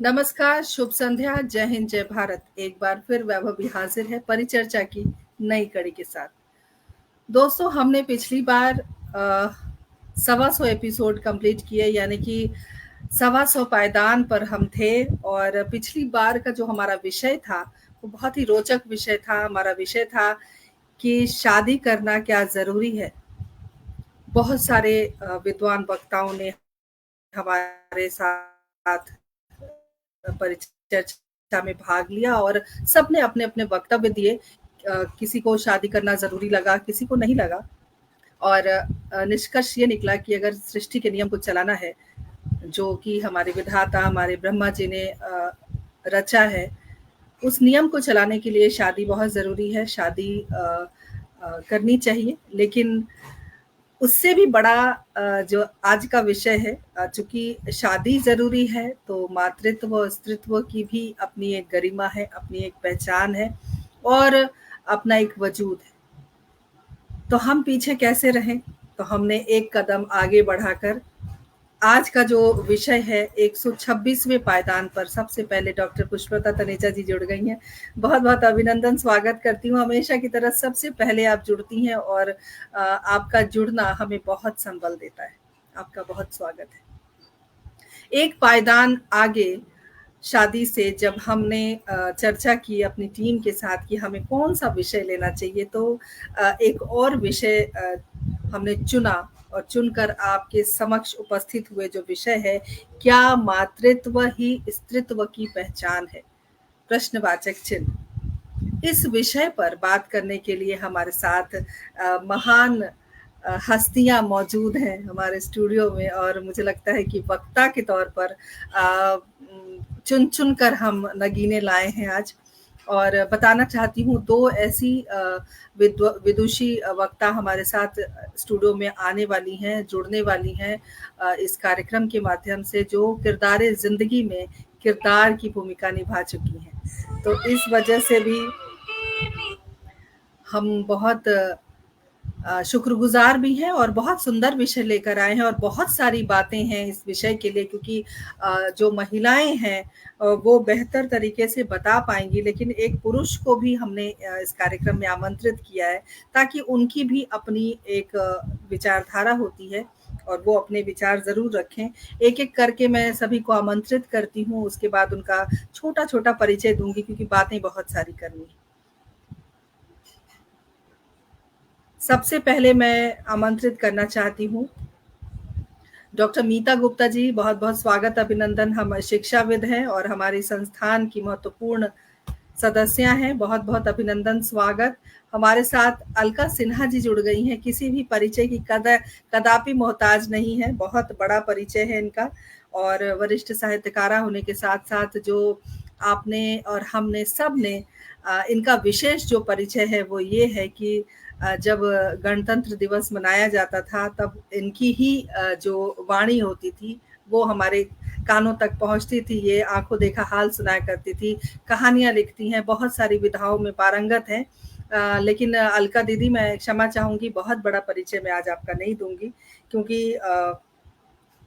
नमस्कार, शुभ संध्या, जय हिंद, जय भारत। एक बार फिर वैभव भी हाजिर है परिचर्चा की नई कड़ी के साथ। दोस्तों, हमने पिछली बार 125 एपिसोड कंप्लीट किए, यानी कि 125 पायदान पर हम थे। और पिछली बार का जो हमारा विषय था वो बहुत ही रोचक विषय था। हमारा विषय था कि शादी करना क्या ज़रूरी है। बहुत सारे विद्वान वक्ताओं ने हमारे साथ परिचर्चा में भाग लिया और सबने अपने अपने वक्तव्य दिए। किसी को शादी करना जरूरी लगा, किसी को नहीं लगा। और निष्कर्ष ये निकला कि अगर सृष्टि के नियम को चलाना है, जो कि हमारे विधाता हमारे ब्रह्मा जी ने रचा है, उस नियम को चलाने के लिए शादी बहुत ज़रूरी है। शादी करनी चाहिए। लेकिन उससे भी बड़ा जो आज का विषय है, चूँकि शादी ज़रूरी है, तो मातृत्व और स्त्रीत्व की भी अपनी एक गरिमा है, अपनी एक पहचान है और अपना एक वजूद है। तो हम पीछे कैसे रहें? तो हमने एक कदम आगे बढ़ाकर आज का जो विषय है 126वें पायदान पर सबसे पहले डॉक्टर पुष्पलता तनेजा जी जुड़ गई हैं। बहुत-बहुत अभिनंदन, स्वागत करती हूँ। हमेशा की तरह सबसे पहले आप जुड़ती हैं और आपका जुड़ना हमें बहुत संबल देता है। आपका बहुत स्वागत है। एक पायदान आगे शादी से जब हमने चर्चा की अपनी टीम के साथ कि हमें कौन-सा विषय लेना चाहिए, तो एक और विषय हमने चुना और चुनकर आपके समक्ष उपस्थित हुए। जो विषय है, क्या मातृत्व ही स्त्रीत्व की पहचान है? प्रश्नवाचक चिन्ह। इस विषय पर बात करने के लिए हमारे साथ महान हस्तियां मौजूद हैं हमारे स्टूडियो में, और मुझे लगता है कि वक्ता के तौर पर चुन चुन कर हम नगीने लाए हैं आज। और बताना चाहती हूँ, दो ऐसी विदुषी वक्ता हमारे साथ स्टूडियो में आने वाली हैं, जुड़ने वाली हैं इस कार्यक्रम के माध्यम से, जो किरदारे ज़िंदगी में किरदार की भूमिका निभा चुकी हैं। तो इस वजह से भी हम बहुत शुक्रगुजार भी हैं और बहुत सुंदर विषय लेकर आए हैं और बहुत सारी बातें हैं इस विषय के लिए, क्योंकि जो महिलाएं हैं वो बेहतर तरीके से बता पाएंगी। लेकिन एक पुरुष को भी हमने इस कार्यक्रम में आमंत्रित किया है, ताकि उनकी भी अपनी एक विचारधारा होती है और वो अपने विचार ज़रूर रखें। एक-एक करके मैं सभी को आमंत्रित करती हूँ, उसके बाद उनका छोटा-छोटा परिचय दूँगी, क्योंकि बातें बहुत सारी करनी हैं। सबसे पहले मैं आमंत्रित करना चाहती हूँ डॉक्टर मीता गुप्ता जी। बहुत-बहुत स्वागत, अभिनंदन। हम शिक्षाविद हैं और हमारे संस्थान की महत्वपूर्ण सदस्या हैं। बहुत-बहुत अभिनंदन, स्वागत। हमारे साथ अलका सिन्हा जी जुड़ गई हैं। किसी भी परिचय की कदापि मोहताज नहीं है, बहुत बड़ा परिचय है इनका। और वरिष्ठ साहित्यकारा होने के साथ-साथ जो आपने और हमने सब ने इनका विशेष जो परिचय है वो ये है कि जब गणतंत्र दिवस मनाया जाता था, तब इनकी ही जो वाणी होती थी वो हमारे कानों तक पहुँचती थी। ये आँखों देखा हाल सुनाया करती थी, कहानियाँ लिखती हैं, बहुत सारी विधाओं में पारंगत हैं। लेकिन अलका दीदी, मैं क्षमा चाहूँगी, बहुत बड़ा परिचय मैं आज आपका नहीं दूँगी, क्योंकि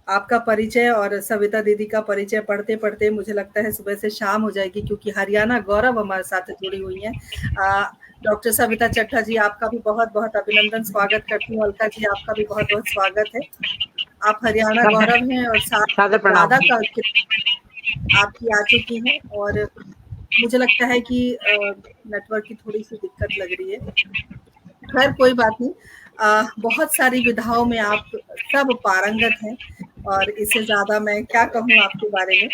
आपका परिचय और सविता दीदी का परिचय पढ़ते-पढ़ते मुझे लगता है सुबह से शाम हो जाएगी, क्योंकि हरियाणा गौरव हमारे साथ जुड़ी हुई हैं। डॉक्टर सविता चड्ढा जी, आपका भी बहुत-बहुत अभिनंदन, स्वागत करती हूँ। अलका जी, आपका भी बहुत-बहुत स्वागत है। आप हरियाणा गौरव हैं और साथ राधा का आपकी आ चुकी हैं, और मुझे लगता है कि नेटवर्क की थोड़ी-सी दिक्कत लग रही है। खैर कोई बात नहीं। बहुत सारी विधाओं में आप सब पारंगत हैं और इससे ज़्यादा मैं क्या कहूँ आपके बारे में।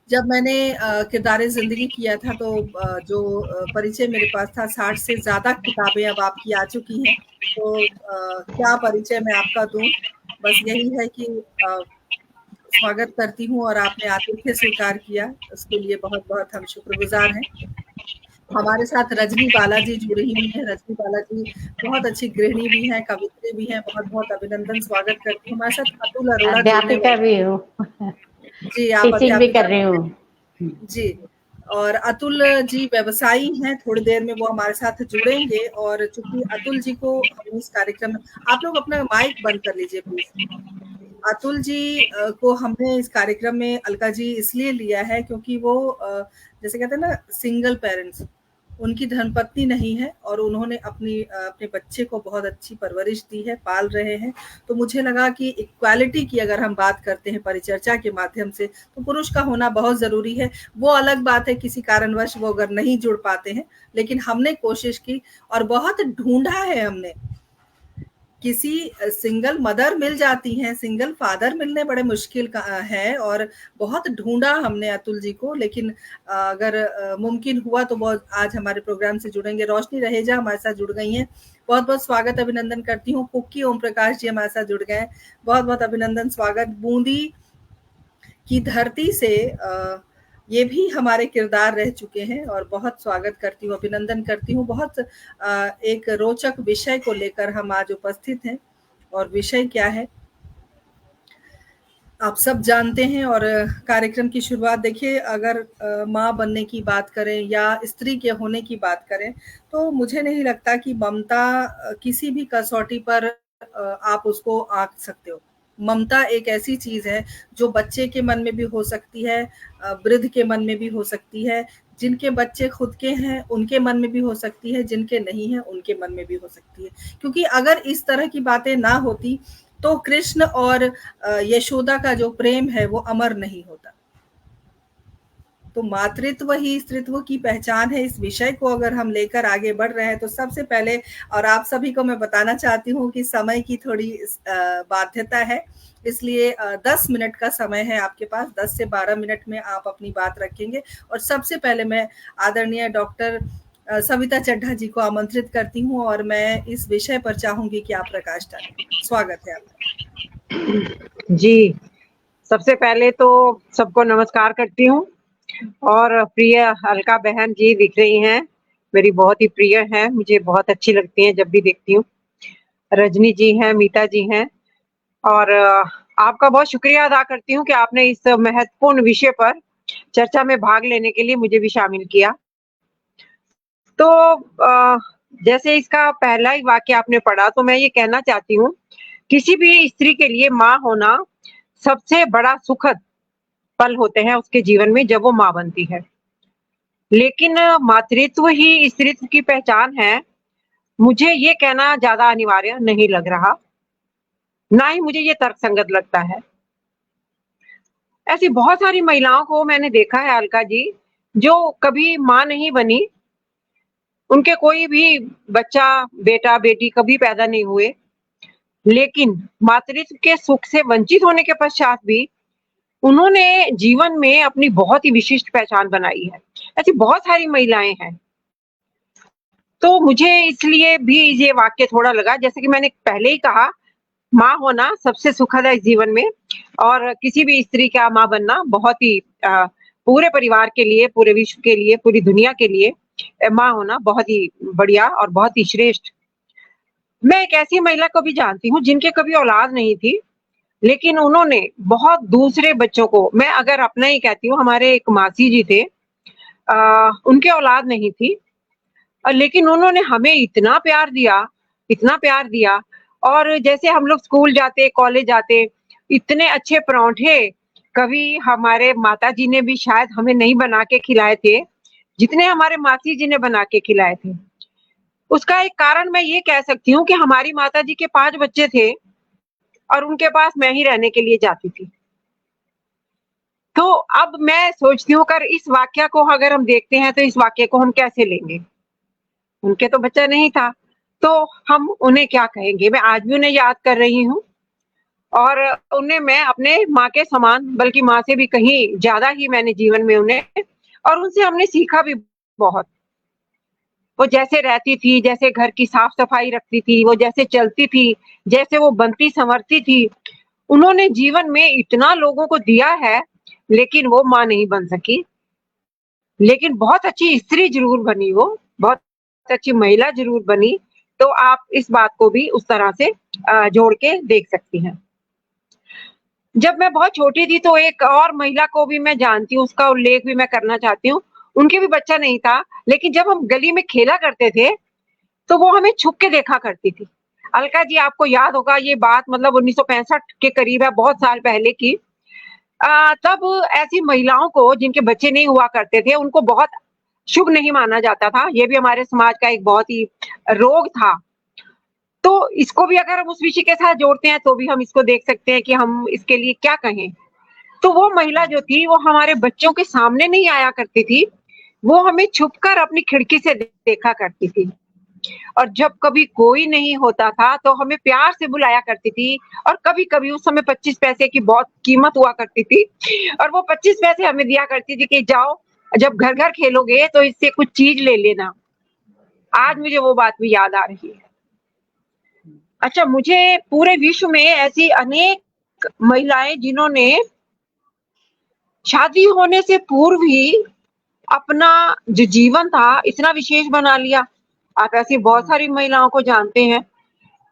जब मैंने किरदारे ज़िंदगी किया था, तो जो परिचय मेरे पास था, 60 से ज़्यादा किताबें अब आपकी आ चुकी हैं। तो क्या परिचय मैं आपका दूँ? बस यही है कि स्वागत करती हूँ और आपने आतिथ्य स्वीकार किया, उसके लिए बहुत-बहुत हम शुक्रगुज़ार हैं। हमारे साथ रजनी बाला जी जुड़ी हुई हैं। रजनी बाला जी बहुत अच्छी गृहिणी भी हैं, कवित्री भी हैं। बहुत-बहुत अभिनंदन, स्वागत करती हूँ। हमारे साथ अतुल अरोड़ा जुड़ने अध्यापिका वाले भी हैं। हूँ, जी, आप टीचिंग भी अध्यापिका कर रही भी हूँ। हैं। जी, और अतुल जी व्यवसायी हैं। थोड़ी देर में वो हमारे साथ जुड़ेंगे, और चूँकि अतुल जी को हम इस कार्यक्रम में, आप लोग अपना माइक बंद कर लीजिए प्लीज़। अतुल जी को हमने इस कार्यक्रम में अलका जी इसलिए लिया है क्योंकि वो जैसे कहते हैं ना सिंगल पेरेंट्स, उनकी धर्मपत्नी नहीं है और उन्होंने अपने बच्चे को बहुत अच्छी परवरिश दी है, पाल रहे हैं। तो मुझे लगा कि इक्वालिटी की अगर हम बात करते हैं परिचर्चा के माध्यम से, तो पुरुष का होना बहुत ज़रूरी है। वो अलग बात है किसी कारणवश वो अगर नहीं जुड़ पाते हैं, लेकिन हमने कोशिश की और बहुत ढूँढा है हमने। किसी सिंगल मदर मिल जाती हैं, सिंगल फादर मिलने बड़े मुश्किल है और बहुत ढूंढा हमने अतुल जी को, लेकिन अगर मुमकिन हुआ तो बहुत आज हमारे प्रोग्राम से जुड़ेंगे। रोशनी रहेजा हमारे साथ जुड़ गई हैं, बहुत बहुत स्वागत अभिनंदन करती हूँ। कुक्की ओम प्रकाश जी हमारे साथ जुड़ गए, बहुत बहुत अभिनंदन स्वागत। बूंदी की धरती से ये भी हमारे किरदार रह चुके हैं और बहुत स्वागत करती हूँ, अभिनंदन करती हूँ। बहुत एक रोचक विषय को लेकर हम आज उपस्थित हैं और विषय क्या है आप सब जानते हैं। और कार्यक्रम की शुरुआत देखिए, अगर माँ बनने की बात करें या स्त्री के होने की बात करें, तो मुझे नहीं लगता कि ममता किसी भी कसौटी पर आप उसको आंक सकते हो। ममता एक ऐसी चीज है जो बच्चे के मन में भी हो सकती है, वृद्ध के मन में भी हो सकती है, जिनके बच्चे खुद के हैं उनके मन में भी हो सकती है, जिनके नहीं है उनके मन में भी हो सकती है। क्योंकि अगर इस तरह की बातें ना होती तो कृष्ण और यशोदा का जो प्रेम है वो अमर नहीं होता। तो मातृत्व ही स्त्रीत्व की पहचान है। इस विषय को अगर हम लेकर आगे बढ़ रहे हैं तो सबसे पहले, और आप सभी को मैं बताना चाहती हूँ कि समय की थोड़ी बाध्यता है, इसलिए 10 मिनट का समय है आपके पास। 10 से 12 मिनट में आप अपनी बात रखेंगे। और सबसे पहले मैं आदरणीय डॉक्टर सविता चड्ढा जी को आमंत्रित करती हूँ और मैं इस विषय पर चाहूंगी कि आप प्रकाश डालें। स्वागत है आपका। जी, सबसे पहले तो सबको नमस्कार करती हूँ। और प्रिय अलका बहन जी दिख रही हैं, मेरी बहुत ही प्रिय हैं, मुझे बहुत अच्छी लगती हैं जब भी देखती हूँ। रजनी जी हैं, मीता जी हैं, और आपका बहुत शुक्रिया अदा करती हूँ कि आपने इस महत्वपूर्ण विषय पर चर्चा में भाग लेने के लिए मुझे भी शामिल किया। तो जैसे इसका पहला ही वाक्य आपने पढ़ा, तो मैं ये कहना चाहती हूँ, किसी भी स्त्री के लिए माँ होना सबसे बड़ा सुखद पल होते हैं उसके जीवन में जब वो माँ बनती है। लेकिन मातृत्व ही स्त्रीत्व की पहचान है, मुझे ये कहना ज्यादा अनिवार्य नहीं लग रहा, ना ही मुझे ये तर्कसंगत लगता है। ऐसी बहुत सारी महिलाओं को मैंने देखा है अलका जी, जो कभी माँ नहीं बनी, उनके कोई भी बच्चा, बेटा बेटी कभी पैदा नहीं हुए, लेकिन मातृत्व के सुख से वंचित होने के पश्चात भी उन्होंने जीवन में अपनी बहुत ही विशिष्ट पहचान बनाई है। ऐसी बहुत सारी महिलाएं हैं। तो मुझे इसलिए भी ये वाक्य थोड़ा लगा, जैसे कि मैंने पहले ही कहा, माँ होना सबसे सुखद है इस जीवन में, और किसी भी स्त्री का माँ बनना बहुत ही पूरे परिवार के लिए, पूरे विश्व के लिए, पूरी दुनिया के लिए माँ होना बहुत ही बढ़िया और बहुत ही श्रेष्ठ। मैं एक ऐसी महिला को भी जानती हूँ जिनके कभी औलाद नहीं थी, लेकिन उन्होंने बहुत दूसरे बच्चों को, मैं अगर अपना ही कहती हूँ, हमारे एक मासी जी थे, उनके औलाद नहीं थी, लेकिन उन्होंने हमें इतना प्यार दिया, इतना प्यार दिया। और जैसे हम लोग स्कूल जाते, कॉलेज जाते, इतने अच्छे परांठे कभी हमारे माताजी ने भी शायद हमें नहीं बना के खिलाए थे, जितने हमारे मासी जी ने बना के खिलाए थे। उसका एक कारण मैं ये कह सकती हूँ कि हमारी माताजी के 5 बच्चे थे और उनके पास मैं ही रहने के लिए जाती थी। तो अब मैं सोचती हूँ, अगर इस वाक्य को अगर हम देखते हैं तो इस वाक्य को हम कैसे लेंगे? उनके तो बच्चा नहीं था, तो हम उन्हें क्या कहेंगे? मैं आज भी उन्हें याद कर रही हूँ, और उन्हें मैं अपने माँ के समान, बल्कि माँ से भी कहीं ज्यादा ही मैंने जीवन में उन्हें, और उनसे हमने सीखा भी बहुत। वो जैसे रहती थी, जैसे घर की साफ सफाई रखती थी, वो जैसे चलती थी, जैसे वो बनती संवरती थी, उन्होंने जीवन में इतना लोगों को दिया है, लेकिन वो माँ नहीं बन सकी। लेकिन बहुत अच्छी स्त्री जरूर बनी, वो बहुत अच्छी महिला जरूर बनी। तो आप इस बात को भी उस तरह से जोड़ के देख सकती हैं। जब मैं बहुत छोटी थी तो एक और महिला को भी मैं जानती हूँ, उसका उल्लेख भी मैं करना चाहती हूँ। उनके भी बच्चा नहीं था, लेकिन जब हम गली में खेला करते थे तो वो हमें छुप के देखा करती थी। अलका जी, आपको याद होगा ये बात, मतलब 1965 के करीब है, बहुत साल पहले की। तब ऐसी महिलाओं को जिनके बच्चे नहीं हुआ करते थे, उनको बहुत शुभ नहीं माना जाता था। ये भी हमारे समाज का एक बहुत ही रोग था। तो इसको भी अगर हम उस विषय के साथ जोड़ते हैं तो भी हम इसको देख सकते हैं कि हम इसके लिए क्या कहें। तो वो महिला जो थी, वो हमारे बच्चों के सामने नहीं आया करती थी, वो हमें छुपकर अपनी खिड़की से देखा करती थी। और जब कभी कोई नहीं होता था तो हमें प्यार से बुलाया करती थी, और कभी-कभी उस समय 25 पैसे की बहुत कीमत हुआ करती थी, और वो 25 पैसे हमें दिया करती थी कि जाओ, जब घर-घर खेलोगे तो इससे कुछ चीज़ ले लेना। आज मुझे वो बात भी याद आ रही है। अच्छा, मुझे पूरे विश्व में ऐसी अनेक महिलाएँ जिन्होंने शादी होने से पूर्व ही अपना जो जीवन था इतना विशेष बना लिया। आप ऐसी बहुत सारी महिलाओं को जानते हैं।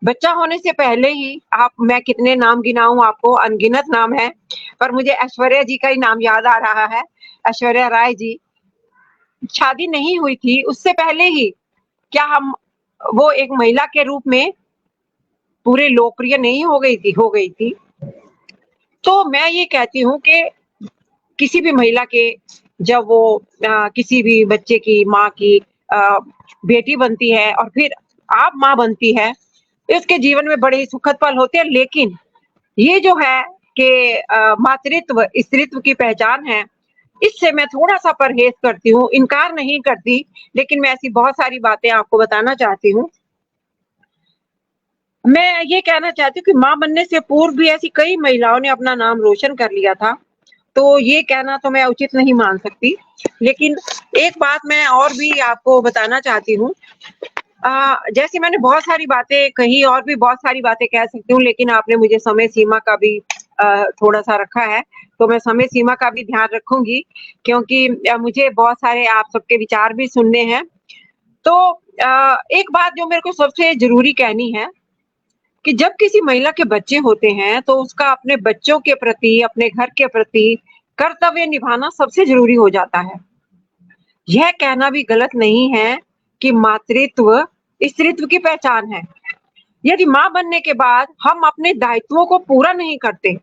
बच्चा होने से पहले ही आप, मैं कितने नाम गिनाऊँ आपको, अनगिनत नाम है, पर मुझे ऐश्वर्या जी का ही नाम याद आ रहा है। ऐश्वर्या राय जी, शादी नहीं हुई थी उससे पहले ही क्या हम वो एक महिला के रूप में पूरे लोकप्रिय नहीं हो गई थी, हो गई थी। तो मैं ये कहती हूँ कि किसी भी महिला के, जब वो किसी भी बच्चे की माँ की बेटी बनती है और फिर आप माँ बनती है, इसके जीवन में बड़े ही सुखद पल होते हैं। लेकिन ये जो है कि मातृत्व स्त्रीत्व की पहचान है, इससे मैं थोड़ा-सा परहेज़ करती हूँ, इनकार नहीं करती, लेकिन मैं ऐसी बहुत सारी बातें आपको बताना चाहती हूँ। मैं ये कहना चाहती हूँ कि माँ बनने से पूर्व भी ऐसी कई महिलाओं ने अपना नाम रोशन कर लिया था। तो ये कहना तो मैं उचित नहीं मान सकती। लेकिन एक बात मैं और भी आपको बताना चाहती हूँ। जैसे मैंने बहुत सारी बातें कही, और भी बहुत सारी बातें कह सकती हूँ, लेकिन आपने मुझे समय सीमा का भी थोड़ा-सा रखा है, तो मैं समय सीमा का भी ध्यान रखूँगी, क्योंकि मुझे बहुत सारे आप सबके विचार भी सुनने हैं। तो एक बात जो मेरे को सबसे ज़रूरी कहनी है कि जब किसी महिला के बच्चे होते हैं, तो उसका अपने बच्चों के प्रति, अपने घर के प्रति कर्तव्य निभाना सबसे ज़रूरी हो जाता है। यह कहना भी गलत नहीं है कि मातृत्व स्त्रीत्व की पहचान है। यदि माँ बनने के बाद हम अपने दायित्वों को पूरा नहीं करते,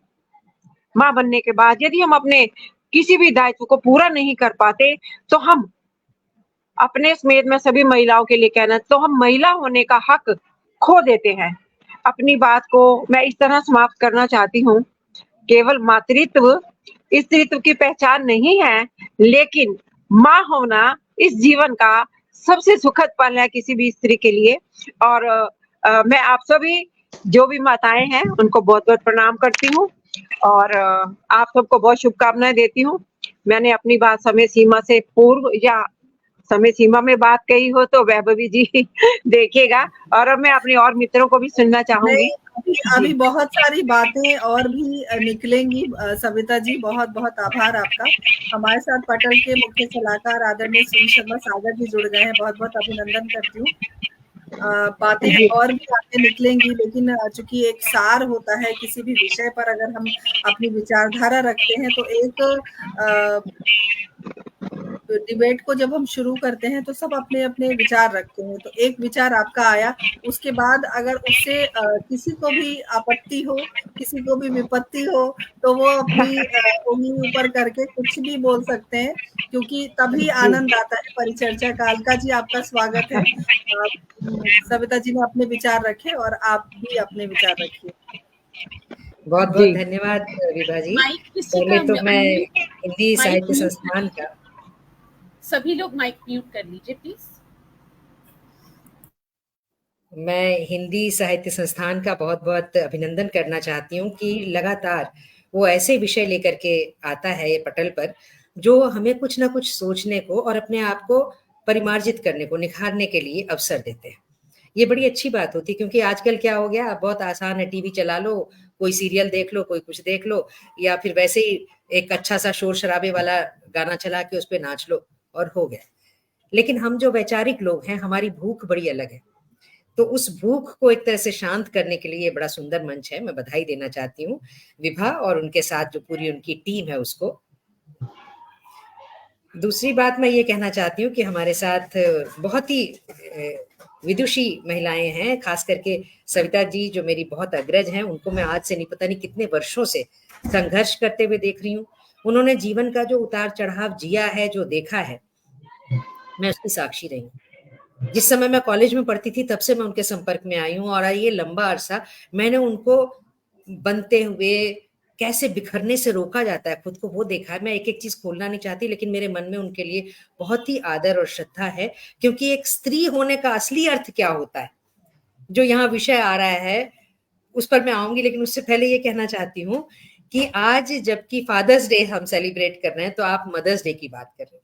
माँ बनने के बाद यदि हम अपने किसी भी दायित्व को पूरा नहीं कर पाते, तो हम अपने समेत मैं सभी महिलाओं के लिए कहना, तो हम महिला होने का हक खो देते हैं। अपनी बात को मैं इस तरह समाप्त करना चाहती हूँ, केवल मातृत्व स्त्रीत्व की पहचान नहीं है, लेकिन माँ होना इस जीवन का सबसे सुखद पल है किसी भी स्त्री के लिए। और मैं आप सभी जो भी माताएँ हैं, उनको बहुत-बहुत प्रणाम करती हूँ, और आप सबको बहुत शुभकामनाएँ देती हूँ। मैंने अपनी बात समय सीमा से पूर्व या समय सीमा में बात कही हो तो वैभवी जी देखिएगा, और अब मैं अपने और मित्रों को भी सुनना चाहूँगी। नहीं, अभी जी। अभी बहुत सारी बातें और भी निकलेंगी। सविता जी, बहुत-बहुत आभार आपका। हमारे साथ पटल के मुख्य सलाहकार आदरणीय श्री शर्मा सागर जी जुड़ गए हैं, बहुत-बहुत अभिनंदन करती हूँ। बातें जी। और भी आगे निकलेंगी, लेकिन चूँकि एक सार होता है किसी भी विषय पर, अगर हम अपनी विचारधारा रखते हैं तो एक डिबेट को जब हम शुरू करते हैं तो सब अपने-अपने विचार रखते हैं। तो एक विचार आपका आया, उसके बाद अगर उससे किसी को भी आपत्ति हो, किसी को भी विपत्ति हो, तो वो अपनी उँगली ऊपर करके कुछ भी बोल सकते हैं, क्योंकि तभी जी। आनंद आता है परिचर्चा का। अलका जी, आपका स्वागत है। सविता जी ने अपने विचार रखे और आप भी अपने विचार रखिए। बहुत-बहुत जी। धन्यवाद विभा जी। माइक किसी पहले का तो मैं अनम्यूट, हिंदी माइक साहित्य म्यूट संस्थान का सभी लोग माइक म्यूट कर लीजिए प्लीज। मैं हिंदी साहित्य संस्थान का बहुत-बहुत अभिनंदन करना चाहती हूँ कि लगातार वो ऐसे विषय लेकर के आता है ये पटल पर, जो हमें कुछ ना कुछ सोचने को और अपने आप को परिमार्जित करने को, निखारने के लिए अवसर देते हैं। ये बड़ी अच्छी बात होती है, क्योंकि आजकल क्या हो गया, बहुत आसान है, टीवी चला लो, कोई सीरियल देख लो, कोई कुछ देख लो, या फिर वैसे ही एक अच्छा-सा शोर-शराबे वाला गाना चला के उस पे नाच लो और हो गया। लेकिन हम जो वैचारिक लोग हैं, हमारी भूख बड़ी अलग है। तो उस भूख को एक तरह से शांत करने के लिए ये बड़ा सुंदर मंच है। मैं बधाई देना चाहती हूँ विभा और उनके साथ जो पूरी उनकी टीम है उसको। दूसरी बात मैं ये कहना चाहती हूँ कि हमारे साथ बहुत ही विदुषी महिलाएं हैं, खास करके सविता जी जो मेरी बहुत अग्रज हैं, उनको मैं आज से नहीं पता नहीं कितने वर्षों से संघर्ष करते हुए देख रही हूँ। उन्होंने जीवन का जो उतार चढ़ाव जिया है, जो देखा है, मैं उसकी साक्षी रही हूँ। जिस समय मैं कॉलेज में पढ़ती थी तब से मैं उनके संपर्क में आई हूँ, और ये लंबा अरसा मैंने उनको बनते हुए कैसे बिखरने से रोका जाता है खुद को, वो देखा है। मैं एक एक चीज खोलना नहीं चाहती, लेकिन मेरे मन में उनके लिए बहुत ही आदर और श्रद्धा है, क्योंकि एक स्त्री होने का असली अर्थ क्या होता है, जो यहाँ विषय आ रहा है उस पर मैं आऊंगी। लेकिन उससे पहले ये कहना चाहती हूँ कि आज जबकि फादर्स डे हम सेलिब्रेट कर रहे हैं, तो आप मदर्स डे की बात कर रहे हो,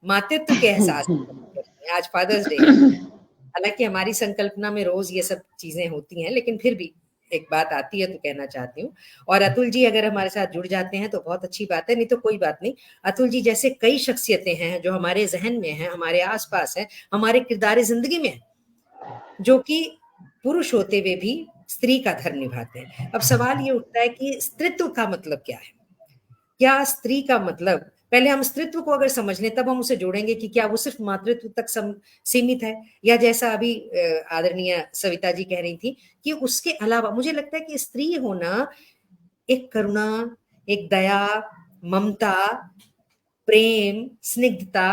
मातृत्व के एहसास कर रहे हैं। आज फादर्स डे है, हालांकि हमारी संकल्पना में रोज ये सब चीजें होती हैं, लेकिन फिर भी एक बात आती है तो कहना चाहती हूँ। और अतुल जी अगर हमारे साथ जुड़ जाते हैं तो बहुत अच्छी बात है, नहीं तो कोई बात नहीं। अतुल जी जैसे कई शख्सियतें हैं जो हमारे जहन में हैं, हमारे आसपास हैं, हमारे किरदार जिंदगी में हैं, जो कि पुरुष होते हुए भी स्त्री का धर्म निभाते हैं। अब सवाल ये उठता है कि स्त्रीत्व का मतलब क्या है? क्या स्त्री का मतलब, पहले हम स्त्रीत्व को अगर समझ लें तब हम उसे जोड़ेंगे कि क्या वो सिर्फ मातृत्व तक सीमित है, या जैसा अभी आदरणीय सविता जी कह रही थी कि उसके अलावा मुझे लगता है कि स्त्री होना एक करुणा, एक दया, ममता, प्रेम, स्निग्धता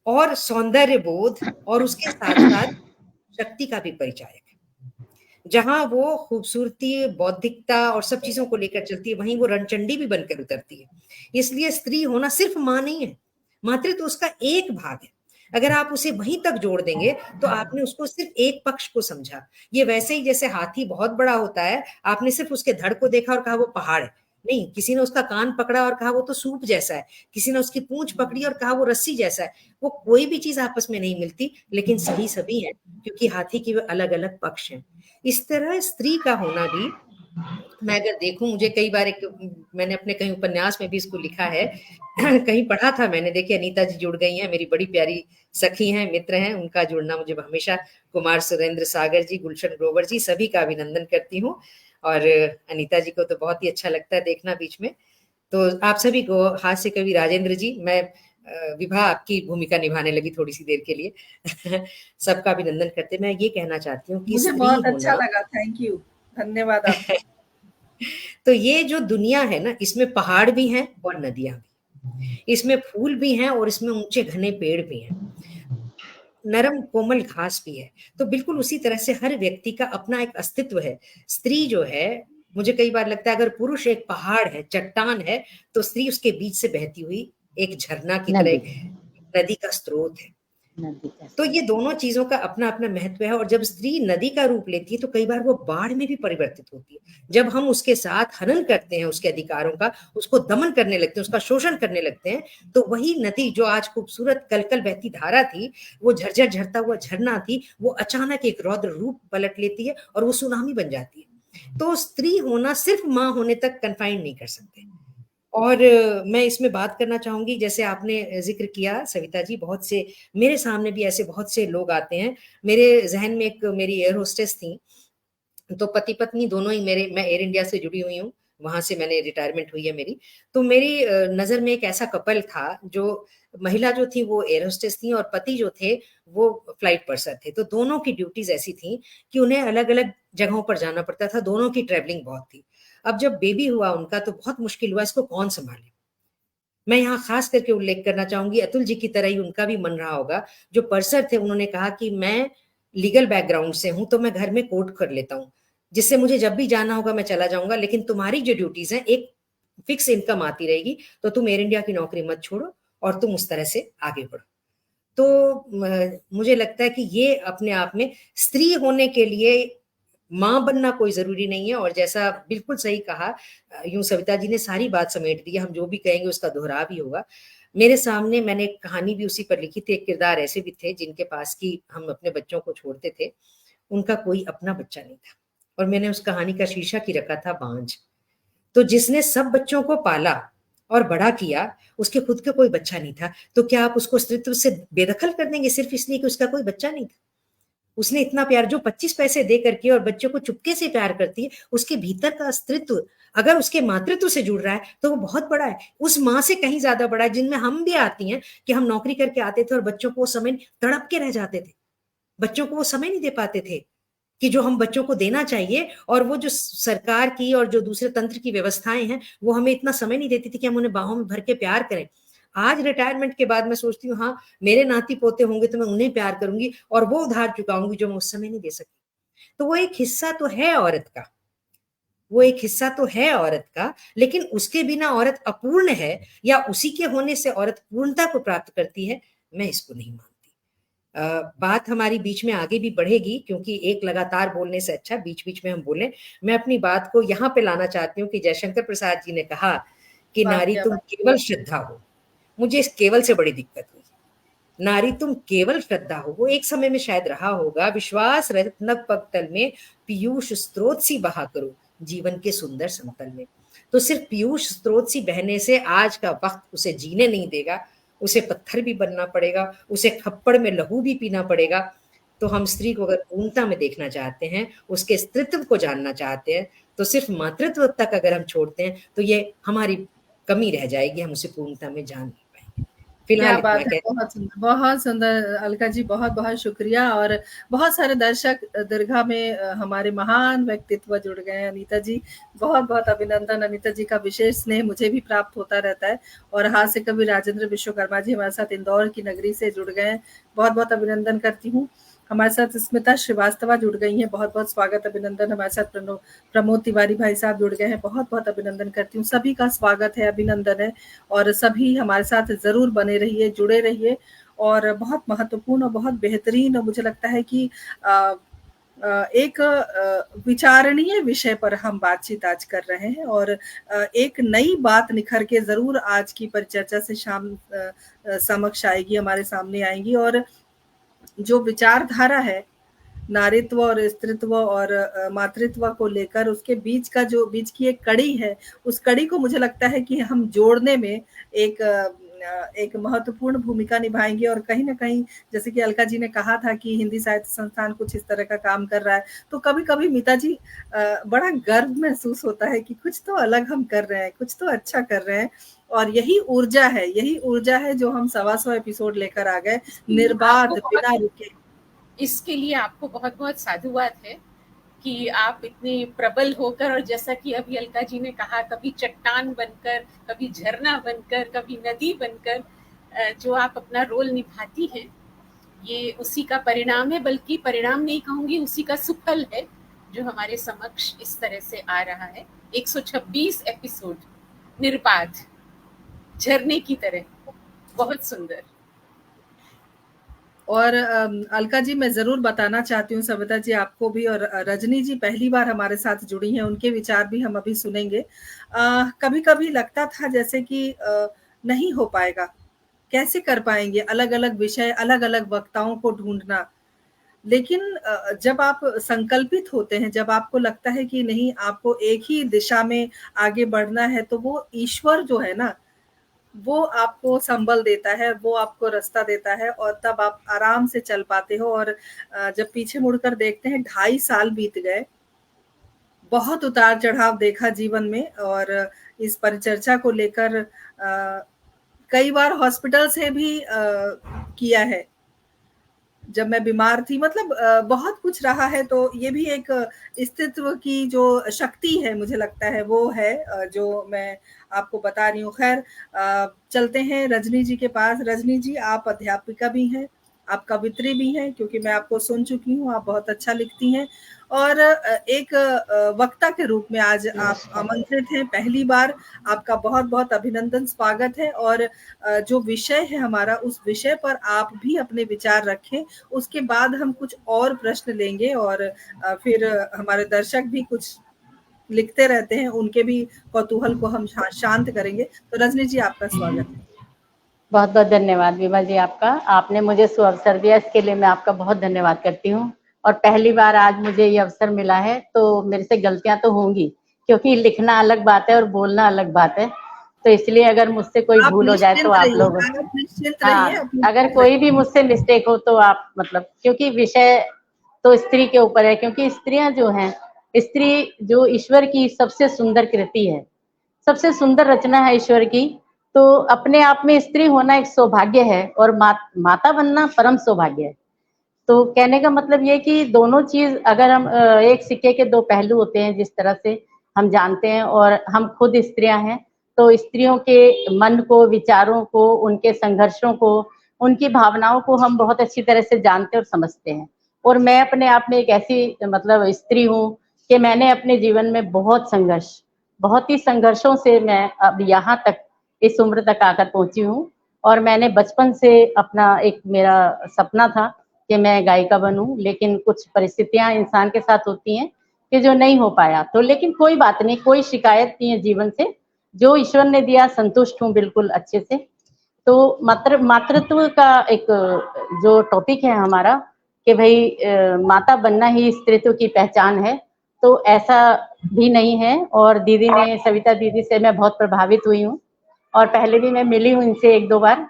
और सौंदर्य बोध, और उसके साथ साथ शक्ति का भी परिचायक है। जहां वो खूबसूरती, बौद्धिकता और सब चीजों को लेकर चलती है, वहीं वो रणचंडी भी बनकर उतरती है। इसलिए स्त्री होना सिर्फ मां नहीं है, मातृत्व उसका एक भाग है। अगर आप उसे वहीं तक जोड़ देंगे तो आपने उसको सिर्फ एक पक्ष को समझा। ये वैसे ही जैसे हाथी बहुत बड़ा होता है, आपने सिर्फ उसके धड़ को देखा और कहा वो पहाड़ है, नहीं। किसी ने उसका कान पकड़ा और कहा वो तो सूप जैसा है, किसी ने उसकी पूंछ पकड़ी और कहा वो रस्सी जैसा है। वो कोई भी चीज आपस में नहीं मिलती, लेकिन सही सभी है, क्योंकि हाथी के अलग अलग पक्ष हैं। इस तरह स्त्री का होना भी, मैं अगर देखूं, मुझे कई बार मैंने अपने कहीं उपन्यास में भी इसको लिखा है, कहीं पढ़ा था मैंने। देखिए अनीता जी जुड़ गई हैं, मेरी बड़ी प्यारी सखी हैं, मित्र हैं, उनका जुड़ना मुझे हमेशा, कुमार सुरेंद्र सागर जी, गुलशन ग्रोवर जी, सभी का अभिनंदन करती हूँ। और अनीता जी को तो बहुत ही अच्छा लगता है देखना बीच में। तो आप सभी को, हास्य कवि राजेंद्र जी, मैं विभा आपकी भूमिका निभाने लगी थोड़ी सी देर के लिए सबका अभिनंदन करते। मैं ये कहना चाहती हूँ कि मुझे बहुत अच्छा लगा, थैंक यू, धन्यवाद आपका। तो ये जो दुनिया है ना, इसमें पहाड़ भी हैं और नदियां भी, इसमें फूल भी हैं और इसमें ऊंचे घने पेड़ भी हैं, नरम कोमल घास भी है। तो बिल्कुल उसी तरह से हर व्यक्ति का अपना एक अस्तित्व है। स्त्री जो है, मुझे कई बार लगता है अगर पुरुष एक पहाड़ है, चट्टान है, तो स्त्री उसके बीच से बहती हुई एक झरना की तरह, एक नदी का स्रोत है। तो ये दोनों चीजों का अपना अपना महत्व है। और जब स्त्री नदी का रूप लेती है तो कई बार वो बाढ़ में भी परिवर्तित होती है। जब हम उसके साथ हनन करते हैं उसके अधिकारों का, उसको दमन करने लगते हैं, उसका शोषण करने लगते हैं, तो वही नदी जो आज खूबसूरत कलकल बहती धारा थी, वो झरझर झरता हुआ झरना थी, वो अचानक एक रौद्र रूप पलट लेती है और वो सुनामी बन जाती है। तो स्त्री होना सिर्फ मां होने तक कन्फाइंड नहीं कर सकते। और मैं इसमें बात करना चाहूंगी, जैसे आपने जिक्र किया सविता जी, बहुत से मेरे सामने भी ऐसे बहुत से लोग आते हैं। मेरे जहन में एक मेरी एयर होस्टेस थी, तो पति पत्नी दोनों ही मैं एयर इंडिया से जुड़ी हुई हूँ, वहां से मैंने रिटायरमेंट हुई है मेरी। तो मेरी नजर में एक ऐसा कपल था, जो महिला जो थी वो एयर होस्टेस थी और पति जो थे वो फ्लाइट पर्सन थे। तो दोनों की ड्यूटीज ऐसी थी कि उन्हें अलग अलग जगहों पर जाना पड़ता था, दोनों की ट्रेवलिंग बहुत थी। अब जब बेबी हुआ उनका तो बहुत मुश्किल हुआ, इसको कौन संभाले। मैं यहाँ खास करके उल्लेख करना चाहूंगी, अतुल जी की तरह ही उनका भी मन रहा होगा। जो पर्सर थे उन्होंने कहा कि मैं लीगल बैकग्राउंड से हूं, तो मैं घर में कोर्ट कर लेता हूँ, जिससे मुझे जब भी जाना होगा मैं चला जाऊंगा, लेकिन तुम्हारी जो ड्यूटीज हैं, एक फिक्स इनकम आती रहेगी, तो तुम एयर इंडिया की नौकरी मत छोड़ो और तुम उस तरह से आगे बढ़ो। तो मुझे लगता है कि ये अपने आप में, स्त्री होने के लिए मां बनना कोई जरूरी नहीं है। और जैसा बिल्कुल सही कहा, यूं सविता जी ने सारी बात समेट दी, हम जो भी कहेंगे उसका दोहराव ही होगा। मेरे सामने मैंने एक कहानी भी उसी पर लिखी थी। एक किरदार ऐसे भी थे जिनके पास की हम अपने बच्चों को छोड़ते थे, उनका कोई अपना बच्चा नहीं था, और मैंने उस कहानी का शीर्षक ही रखा था बांझ। तो जिसने सब बच्चों को पाला और बड़ा किया, उसके खुद का कोई बच्चा नहीं था, तो क्या आप उसको स्त्रीत्व से बेदखल कर देंगे सिर्फ इसलिए कि उसका कोई बच्चा नहीं था? उसने इतना प्यार, जो 25 पैसे दे करके और बच्चों को चुपके से प्यार करती है, उसके भीतर का अस्तित्व अगर उसके मातृत्व से जुड़ रहा है तो वो बहुत बड़ा है, उस माँ से कहीं ज्यादा बड़ा है। जिनमें हम भी आती हैं कि हम नौकरी करके आते थे और बच्चों को समय तड़प के रह जाते थे, बच्चों को वो समय नहीं दे पाते थे कि जो हम बच्चों को देना चाहिए, और वो जो सरकार की और जो दूसरे तंत्र की व्यवस्थाएं हैं वो हमें इतना समय नहीं देती थी कि हम उन्हें बाहों में भर के प्यार करें। आज रिटायरमेंट के बाद मैं सोचती हूँ, हाँ मेरे नाती पोते होंगे तो मैं उन्हें प्यार करूंगी और वो उधार चुकाऊंगी जो मैं उस समय नहीं दे सकी। तो वो एक हिस्सा तो है औरत का, वो एक हिस्सा तो है औरत का, लेकिन उसके बिना औरत अपूर्ण है या उसी के होने से औरत पूर्णता को प्राप्त करती है, मैं इसको नहीं मानती। बात हमारी बीच में आगे भी बढ़ेगी, क्योंकि एक लगातार बोलने से अच्छा बीच बीच में हम बोलें। मैं अपनी बात को यहाँ पे लाना चाहती हूँ कि जयशंकर प्रसाद जी ने कहा कि नारी तुम केवल श्रद्धा हो। मुझे इस केवल से बड़ी दिक्कत हुई। नारी तुम केवल श्रद्धा हो, वो एक समय में शायद रहा होगा, विश्वास रत्नक पगतल में पीयूष स्रोत सी बहा करो जीवन के सुंदर समतल में। तो सिर्फ पीयूष स्रोत सी बहने से आज का वक्त उसे जीने नहीं देगा, उसे पत्थर भी बनना पड़ेगा, उसे खप्पड़ में लहू भी पीना पड़ेगा। तो हम स्त्री को अगर पूर्णता में देखना चाहते हैं, उसके स्त्रीत्व को जानना चाहते हैं, तो सिर्फ मातृत्व तक अगर हम छोड़ते हैं तो ये हमारी कमी रह जाएगी, हम उसे पूर्णता में जान नहीं पाएंगे। क्या फिलहाल बात इतना है, बहुत सुंदर अलका जी, बहुत बहुत शुक्रिया। और बहुत सारे दर्शक दीर्घा में हमारे महान व्यक्तित्व जुड़ गए हैं। अनीता जी, बहुत बहुत अभिनंदन। अनीता जी का विशेष स्नेह मुझे भी प्राप्त होता रहता है। और हाथ से कभी राजेंद्र विश्वकर्मा जी हमारे साथ इंदौर की नगरी से जुड़ गए हैं, बहुत बहुत अभिनंदन करती हूँ। हमारे साथ स्मिता श्रीवास्तव जुड़ गई हैं, बहुत बहुत स्वागत अभिनंदन। हमारे साथ प्रमोद तिवारी भाई साहब जुड़ गए हैं, बहुत बहुत अभिनंदन करती हूँ। सभी का स्वागत है, अभिनंदन है, और सभी हमारे साथ जरूर बने रहिए, जुड़े रहिए। और बहुत महत्वपूर्ण और बहुत बेहतरीन, और मुझे लगता है कि एक विचारणीय विषय पर हम बातचीत आज कर रहे हैं, और एक नई बात निखर के जरूर आज की परिचर्चा से शाम समक्ष आएगी, हमारे सामने आएंगी। और जो विचारधारा है नारीत्व और स्त्रीत्व और मातृत्व को लेकर, उसके बीच का जो बीच की एक कड़ी है, उस कड़ी को मुझे लगता है कि हम जोड़ने में एक महत्वपूर्ण भूमिका निभाएंगे। और कहीं ना कहीं, जैसे कि अलका जी ने कहा था कि हिंदी साहित्य संस्थान कुछ इस तरह का काम कर रहा है, तो कभी कभी मीता जी बड़ा गर्व महसूस होता है कि कुछ तो अलग हम कर रहे हैं, कुछ तो अच्छा कर रहे हैं। और यही ऊर्जा है जो हम 125 एपिसोड लेकर आ गए, निर्बाध, बिना रुके। इसके लिए आपको बहुत बहुत साधुवाद है कि आप इतने प्रबल होकर, और जैसा कि अभी अलका जी ने कहा, कभी चट्टान बनकर, कभी झरना बनकर, कभी नदी बनकर जो आप अपना रोल निभाती हैं, ये उसी का परिणाम है। बल्कि परिणाम नहीं कहूंगी, उसी का सुफल है जो हमारे समक्ष इस तरह से आ रहा है। 126 एपिसोड निर्बाध, झरने की तरह, बहुत सुंदर। और अलका जी, मैं जरूर बताना चाहती हूँ, सविता जी आपको भी, और रजनी जी पहली बार हमारे साथ जुड़ी हैं, उनके विचार भी हम अभी सुनेंगे। कभी कभी लगता था जैसे कि नहीं हो पाएगा, कैसे कर पाएंगे अलग अलग विषय, अलग अलग वक्ताओं को ढूंढना। लेकिन जब आप संकल्पित होते हैं, जब आपको लगता है कि नहीं, आपको एक ही दिशा में आगे बढ़ना है, तो वो ईश्वर जो है ना, वो आपको संबल देता है, वो आपको रास्ता देता है, और तब आप आराम से चल पाते हो। और जब पीछे मुड़कर देखते हैं, 2.5 साल बीत गए, बहुत उतार चढ़ाव देखा जीवन में। और इस परिचर्चा को लेकर कई बार हॉस्पिटल से भी किया है, जब मैं बीमार थी, मतलब बहुत कुछ रहा है। तो ये भी एक अस्तित्व की जो शक्ति है, मुझे लगता है वो है जो मैं आपको बता रही हूँ। खैर, चलते हैं रजनी जी के पास। रजनी जी, आप अध्यापिका भी हैं, आप कवित्री भी हैं, क्योंकि मैं आपको सुन चुकी हूँ, आप बहुत अच्छा लिखती हैं। और एक वक्ता के रूप में आज आप आमंत्रित हैं, पहली बार। आपका बहुत बहुत अभिनंदन, स्वागत है। और जो विषय है हमारा, उस विषय पर आप भी अपने विचार रखें। उसके बाद हम कुछ और प्रश्न लेंगे, और फिर हमारे दर्शक भी कुछ लिखते रहते हैं, उनके भी कौतूहल को हम शांत करेंगे। तो रजनी जी, आपका स्वागत है। बहुत बहुत धन्यवाद विमल जी आपका, आपने मुझे सुअवसर दिया, इसके लिए मैं आपका बहुत धन्यवाद करती हूँ। और पहली बार आज मुझे ये अवसर मिला है, तो मेरे से गलतियां तो होंगी, क्योंकि लिखना अलग बात है और बोलना अलग बात है। तो इसलिए अगर मुझसे कोई भूल हो जाए तो आप लोग, हाँ, अगर कोई भी मुझसे मिस्टेक हो तो आप मतलब, क्योंकि विषय तो स्त्री के ऊपर है, क्योंकि स्त्रियां जो हैं, स्त्री जो ईश्वर की सबसे सुंदर कृति है, सबसे सुंदर रचना है ईश्वर की। तो अपने आप में स्त्री होना एक सौभाग्य है, और माता बनना परम सौभाग्य है। तो कहने का मतलब ये कि दोनों चीज अगर हम एक सिक्के के दो पहलू होते हैं, जिस तरह से हम जानते हैं, और हम खुद स्त्रियां हैं, तो स्त्रियों के मन को, विचारों को, उनके संघर्षों को, उनकी भावनाओं को हम बहुत अच्छी तरह से जानते और समझते हैं। और मैं अपने आप में एक ऐसी मतलब स्त्री हूँ कि मैंने अपने जीवन में बहुत ही संघर्षों से मैं अब यहाँ तक इस उम्र तक आकर पहुंची हूँ। और मैंने बचपन से अपना एक मेरा सपना था कि मैं गायिका बनूं, लेकिन कुछ परिस्थितियां इंसान के साथ होती हैं कि जो नहीं हो पाया। तो लेकिन कोई बात नहीं, कोई शिकायत नहीं है जीवन से, जो ईश्वर ने दिया संतुष्ट हूँ बिल्कुल अच्छे से। तो मातृत्व का एक जो टॉपिक है हमारा कि भाई माता बनना ही स्त्रीत्व की पहचान है, तो ऐसा भी नहीं है। और दीदी ने, सविता दीदी से मैं बहुत प्रभावित हुई हूँ, और पहले भी मैं मिली हूँ इनसे 1-2 बार,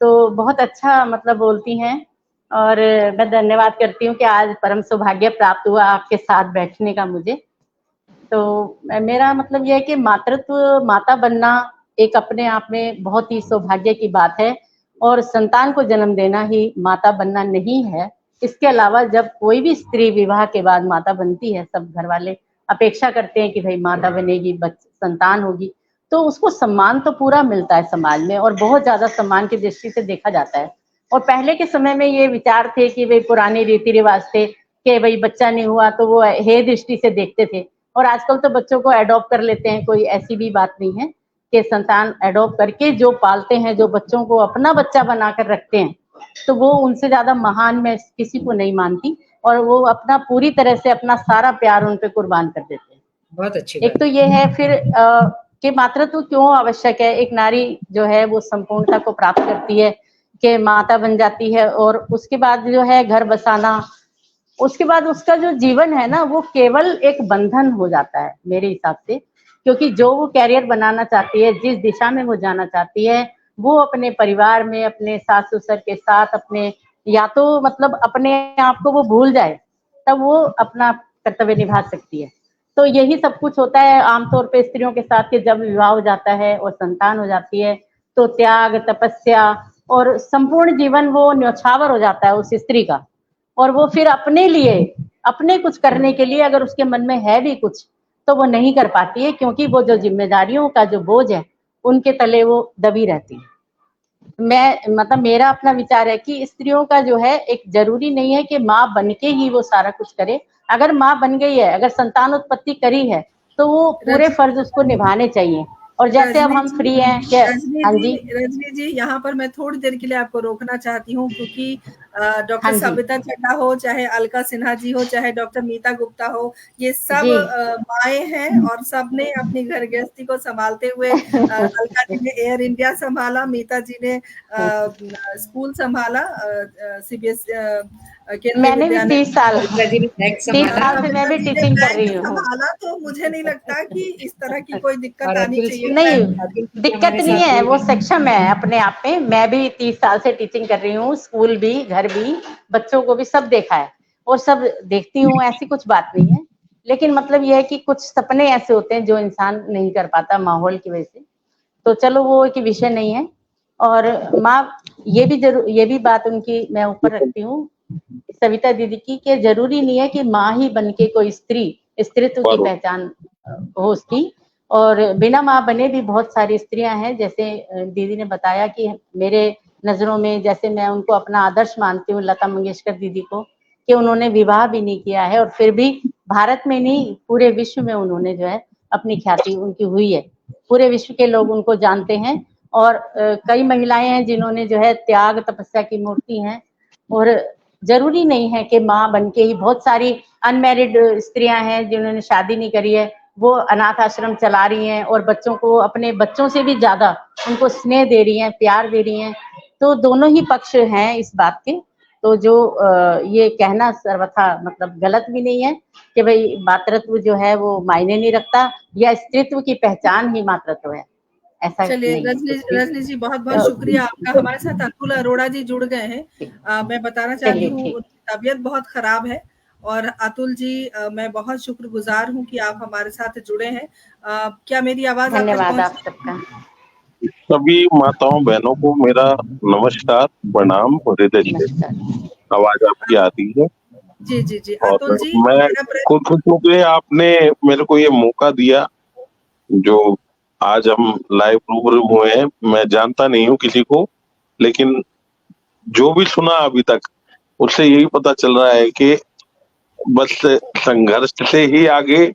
तो बहुत अच्छा मतलब बोलती हैं। और मैं धन्यवाद करती हूँ कि आज परम सौभाग्य प्राप्त हुआ आपके साथ बैठने का मुझे। तो मेरा मतलब यह है कि मातृत्व, माता बनना एक अपने आप में बहुत ही सौभाग्य की बात है, और संतान को जन्म देना ही माता बनना नहीं है। इसके अलावा जब कोई भी स्त्री विवाह के बाद माता बनती है, सब घर वाले अपेक्षा करते हैं कि भाई माता बनेगी, संतान होगी, तो उसको सम्मान तो पूरा मिलता है समाज में, और बहुत ज्यादा सम्मान की दृष्टि से देखा जाता है। और पहले के समय में ये विचार थे कि भाई पुराने रीति रिवाज थे कि भाई बच्चा नहीं हुआ तो वो हे दृष्टि से देखते थे। और आजकल तो बच्चों को अडॉप्ट कर लेते हैं, कोई ऐसी भी बात नहीं है कि संतान अडॉप्ट करके जो पालते हैं, जो बच्चों को अपना बच्चा बनाकर रखते हैं, तो वो उनसे ज्यादा महान मैं किसी को नहीं मानती। और वो अपना पूरी तरह से अपना सारा प्यार उन पे कुर्बान कर देते हैं। बहुत अच्छी एक तो ये है, फिर कि मातृत्व क्यों आवश्यक है। एक नारी जो है वो संपूर्णता को प्राप्त करती है कि माता बन जाती है, और उसके बाद जो है घर बसाना, उसके बाद उसका जो जीवन है ना, वो केवल एक बंधन हो जाता है मेरे हिसाब से। क्योंकि जो वो कैरियर बनाना चाहती है, जिस दिशा में वो जाना चाहती है, वो अपने परिवार में, अपने सास ससुर के साथ, अपने या तो मतलब अपने आप को वो भूल जाए, तब वो अपना कर्तव्य निभा सकती है। तो यही सब कुछ होता है आमतौर पे स्त्रियों के साथ कि जब विवाह हो जाता है और संतान हो जाती है, तो त्याग, तपस्या और संपूर्ण जीवन वो न्यौछावर हो जाता है उस स्त्री का। और वो फिर अपने लिए, अपने कुछ करने के लिए अगर उसके मन में है भी कुछ, तो वो नहीं कर पाती है, क्योंकि वो जो जिम्मेदारियों का जो बोझ है उनके तले वो दबी रहती है। मैं मतलब मेरा अपना विचार है कि स्त्रियों का जो है, एक जरूरी नहीं है कि माँ बनके ही वो सारा कुछ करे। अगर माँ बन गई है, अगर संतान उत्पत्ति करी है, तो वो पूरे फर्ज उसको निभाने चाहिए। और जैसे अब हम फ्री हैं क्या? हाँ जी रजनी जी, यहाँ पर मैं थोड़ी देर के लिए आपको रोकना चाहती हूँ, क्योंकि डॉक्टर हाँ जी। सविता चड्ढा हो, चाहे अलका सिन्हा जी हो, चाहे डॉक्टर मीता गुप्ता हो, ये सब माएँ हैं, और सबने अपनी घर गृहस्थी को संभालते हुए अलका जी ने एयर इंडिया संभाला, मीता जी ने स्कूल संभाला, CBSE मैंने भी 30 साल से मैं भी टीचिंग कर रही हूँ। संभाला, तो मुझे नहीं लगता कि इस तरह की कोई दिक्कत आनी चाहिए। नहीं, दिक्कत नहीं है, वो सक्षम है अपने आप में। मैं भी 30 साल से टीचिंग कर रही हूँ, स्कूल भी, घर भी, बच्चों को भी सब देखा है और सब देखती हूँ, ऐसी कुछ बात नहीं है। लेकिन मतलब यह है कि कुछ सपने ऐसे होते हैं जो इंसान नहीं कर पाता माहौल की वजह से, तो चलो वो एक विषय नहीं है। और माँ, ये भी बात उनकी मैं ऊपर रखती हूँ, सविता दीदी की, कि जरूरी नहीं है कि माँ ही बन के कोई स्त्रीत्व की पहचान हो उसकी। और बिना माँ बने भी बहुत सारी स्त्रियां हैं, जैसे दीदी ने बताया कि मेरे नजरों में, जैसे मैं उनको अपना आदर्श मानती हूँ, लता मंगेशकर दीदी को, कि उन्होंने विवाह भी नहीं किया है और फिर भी भारत में नहीं, पूरे विश्व में उन्होंने जो है अपनी ख्याति उनकी हुई है, पूरे विश्व के लोग उनको जानते हैं। और कई महिलाएं हैं जिन्होंने जो है त्याग, तपस्या की मूर्ति हैं। और जरूरी नहीं है कि माँ बनके ही, बहुत सारी अनमैरिड स्त्रियां हैं जिन्होंने शादी नहीं करी है, वो अनाथ आश्रम चला रही हैं और बच्चों को, अपने बच्चों से भी ज्यादा उनको स्नेह दे रही हैं, प्यार दे रही हैं। तो दोनों ही पक्ष हैं इस बात के। तो जो ये कहना सर्वथा मतलब गलत भी नहीं है कि भाई मातृत्व जो है वो मायने नहीं रखता, या स्त्रीत्व की पहचान ही मातृत्व है, ऐसा चलिए नहीं। रजनी जी, बहुत बहुत शुक्रिया आपका। हमारे साथ अतुल अरोड़ा जी जुड़ गए हैं। मैं बताना चाहती हूँ उनकी तबीयत बहुत खराब है, और अतुल जी मैं बहुत शुक्रगुजार हूँ कि आप हमारे साथ जुड़े हैं। क्या मेरी आवाज आप तक धन्यवाद आप पहुंची? सबका। सभी माताओं बहनों को मेरा नमस्कार, प्रणाम, हृदय से। आवाज आपकी आती है। जी जी जी और अतुल जी, मैं मेरा प्रश्न खुद क्योंकि आपने मेरे को ये मौका दिया, जो आज हम लाइव रूबरू हुए हैं, मैं जानता नहीं हूँ किसी को, लेकिन जो भी सुना अभी तक उससे यही पता चल रहा है कि बस संघर्ष से ही आगे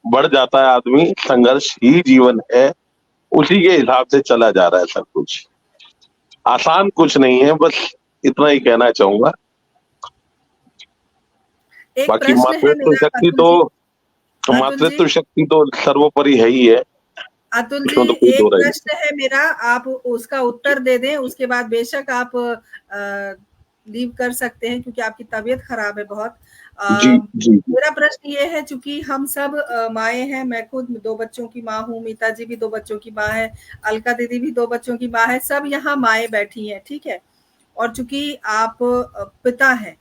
बढ़ जाता है आदमी, संघर्ष ही जीवन है, उसी के हिसाब से चला जा रहा है सब कुछ। आसान कुछ नहीं है, बस इतना ही कहना चाहूंगा। एक बाकी प्रश्न है मातृत्व मेरा शक्ति अतुल जी, अतुल मातृत्व जी, शक्ति तो सर्वोपरि है ही है, अतुल जी, उसमें तो कोई एक दो राय नहीं। प्रश्न है मेरा, आप उसका उत्तर दे दें, उसके बाद बेशक आप लीव कर सकते हैं क्योंकि आपकी तबीयत खराब है बहुत। जी जी जी। मेरा प्रश्न ये है, चूंकि हम सब माएँ हैं, मैं खुद 2 बच्चों की माँ हूँ, मीता जी भी 2 बच्चों की माँ है, अलका दीदी भी 2 बच्चों की माँ है, सब यहाँ माएँ बैठी हैं, ठीक है? और चूंकि आप पिता हैं,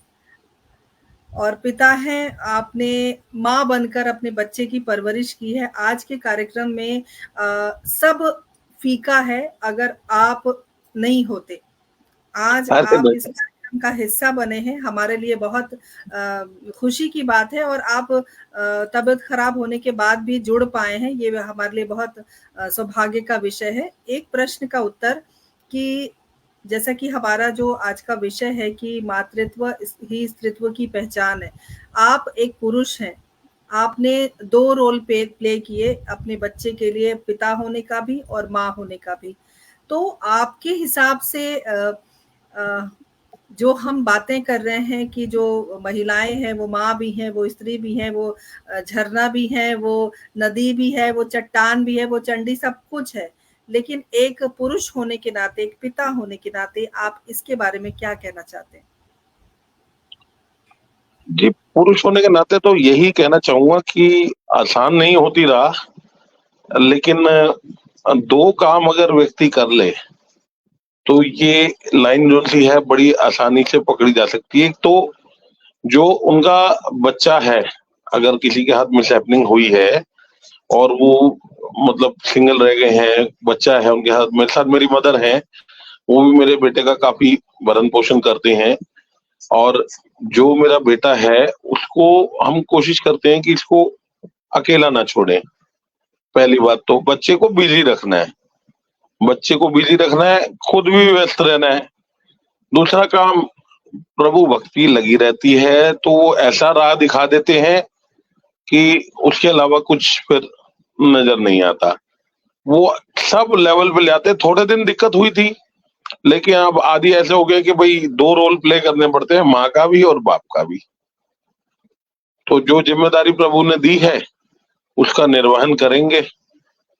और पिता हैं, आपने माँ बनकर अपने बच्चे की परवरिश की है। आज के कार्यक्रम में सब फीका है अगर आप नहीं होते। आज अरे आप नहीं, इस कार्यक्रम का हिस्सा बने हैं, हमारे लिए बहुत खुशी की बात है, और आप तबीयत खराब होने के बाद भी जुड़ पाए हैं, ये हमारे लिए बहुत सौभाग्य का विषय है। एक प्रश्न का उत्तर कि जैसा कि हमारा जो आज का विषय है कि मातृत्व ही स्त्रीत्व की पहचान है। आप एक पुरुष हैं, आपने 2 रोल प्ले किए अपने बच्चे के लिए, पिता होने का भी और माँ होने का भी। तो आपके हिसाब से जो हम बातें कर रहे हैं कि जो महिलाएं हैं वो माँ भी हैं, वो स्त्री भी हैं, वो झरना भी है, वो नदी भी है, वो चट्टान भी है, वो चंडी सब कुछ है, लेकिन एक पुरुष होने के नाते, एक पिता होने के नाते आप इसके बारे में क्या कहना चाहते हैं? जी, पुरुष होने के नाते तो यही कहना चाहूंगा कि आसान नहीं होती राह, लेकिन 2 काम अगर व्यक्ति कर ले तो ये लाइन जो सी है बड़ी आसानी से पकड़ी जा सकती है। तो जो उनका बच्चा है, अगर किसी के हाथ मिस हैपनिंग हुई है और वो मतलब सिंगल रह गए हैं, बच्चा है उनके हाथ, मेरे साथ मेरी मदर है, वो भी मेरे बेटे का काफी भरण पोषण करते हैं, और जो मेरा बेटा है उसको हम कोशिश करते हैं कि इसको अकेला ना छोड़ें। पहली बात तो बच्चे को बिजी रखना है, बच्चे को बिजी रखना है, खुद भी व्यस्त रहना है। दूसरा काम, प्रभु भक्ति लगी रहती है, तो वो ऐसा राह दिखा देते हैं कि उसके अलावा कुछ फिर नजर नहीं आता। वो सब लेवल पे ले आते। थोड़े दिन दिक्कत हुई थी, लेकिन अब आदि ऐसे हो गए कि भाई 2 रोल प्ले करने पड़ते हैं, माँ का भी और बाप का भी। तो जो जिम्मेदारी प्रभु ने दी है उसका निर्वहन करेंगे,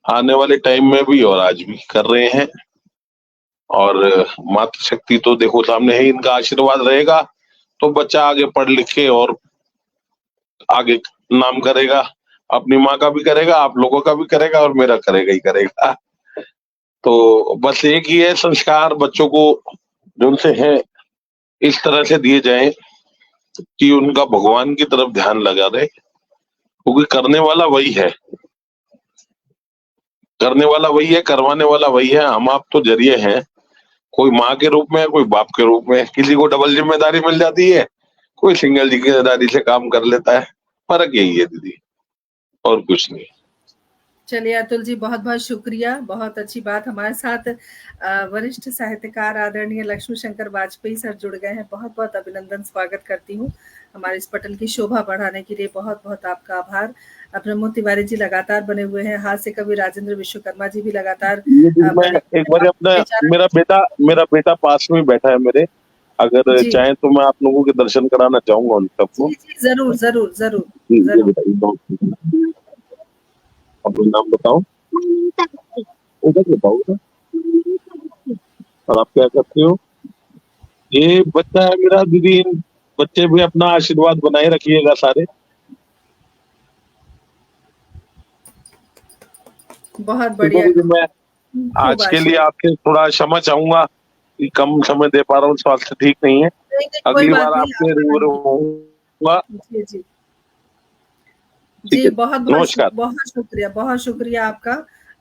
आने वाले टाइम में भी और आज भी कर रहे हैं। और मातृशक्ति तो देखो सामने है, इनका आशीर्वाद रहेगा तो बच्चा आगे पढ़ लिखे और आगे नाम करेगा, अपनी माँ का भी करेगा, आप लोगों का भी करेगा, और मेरा करेगा ही करेगा। तो बस एक ही है, संस्कार बच्चों को जो उनसे है इस तरह से दिए जाएं कि उनका भगवान की तरफ ध्यान लगा रहे, क्योंकि करने वाला वही है, करने वाला वही है, करवाने वाला वही है। हम आप तो जरिए हैं, कोई माँ के रूप में, कोई बाप के रूप में। किसी को डबल जिम्मेदारी मिल जाती है, कोई सिंगल जिम्मेदारी से काम कर लेता है। फर्क यही है दीदी, और कुछ नहीं। चलिए अतुल जी, बहुत बहुत शुक्रिया, बहुत अच्छी बात। हमारे साथ वरिष्ठ साहित्यकार आदरणीय लक्ष्मी शंकर वाजपेयी सर जुड़ गए हैं, बहुत बहुत अभिनंदन, स्वागत करती हूँ। हमारे इस पटल की शोभा बढ़ाने के लिए बहुत बहुत आपका आभार। प्रमोद तिवारी जी लगातार बने हुए हैं, हाथ से कवि राजेंद्र विश्वकर्मा जी भी लगातार मैं एक बार अपना मेरा बेटा पास में बैठा है मेरे, अगर चाहे तो मैं आप लोगों के दर्शन कराना चाहूंगा उन सबको। जी जरूर जरूर जरूर जरूर। अपना नाम बताओ, उधर बताओ, और आप क्या करते हो? ये बच्चा है मेरा दीदी, बच्चे भी अपना आशीर्वाद बनाए रखिएगा सारे। बहुत बढ़िया। मैं आज के लिए आपसे थोड़ा क्षमा चाहूंगा कि कम समय दे पा रहा हूँ, स्वास्थ्य ठीक नहीं है। अगली बार आपसे रूबरू होऊंगा। जी जी जी, बहुत बहुत शुक्रिया आपका।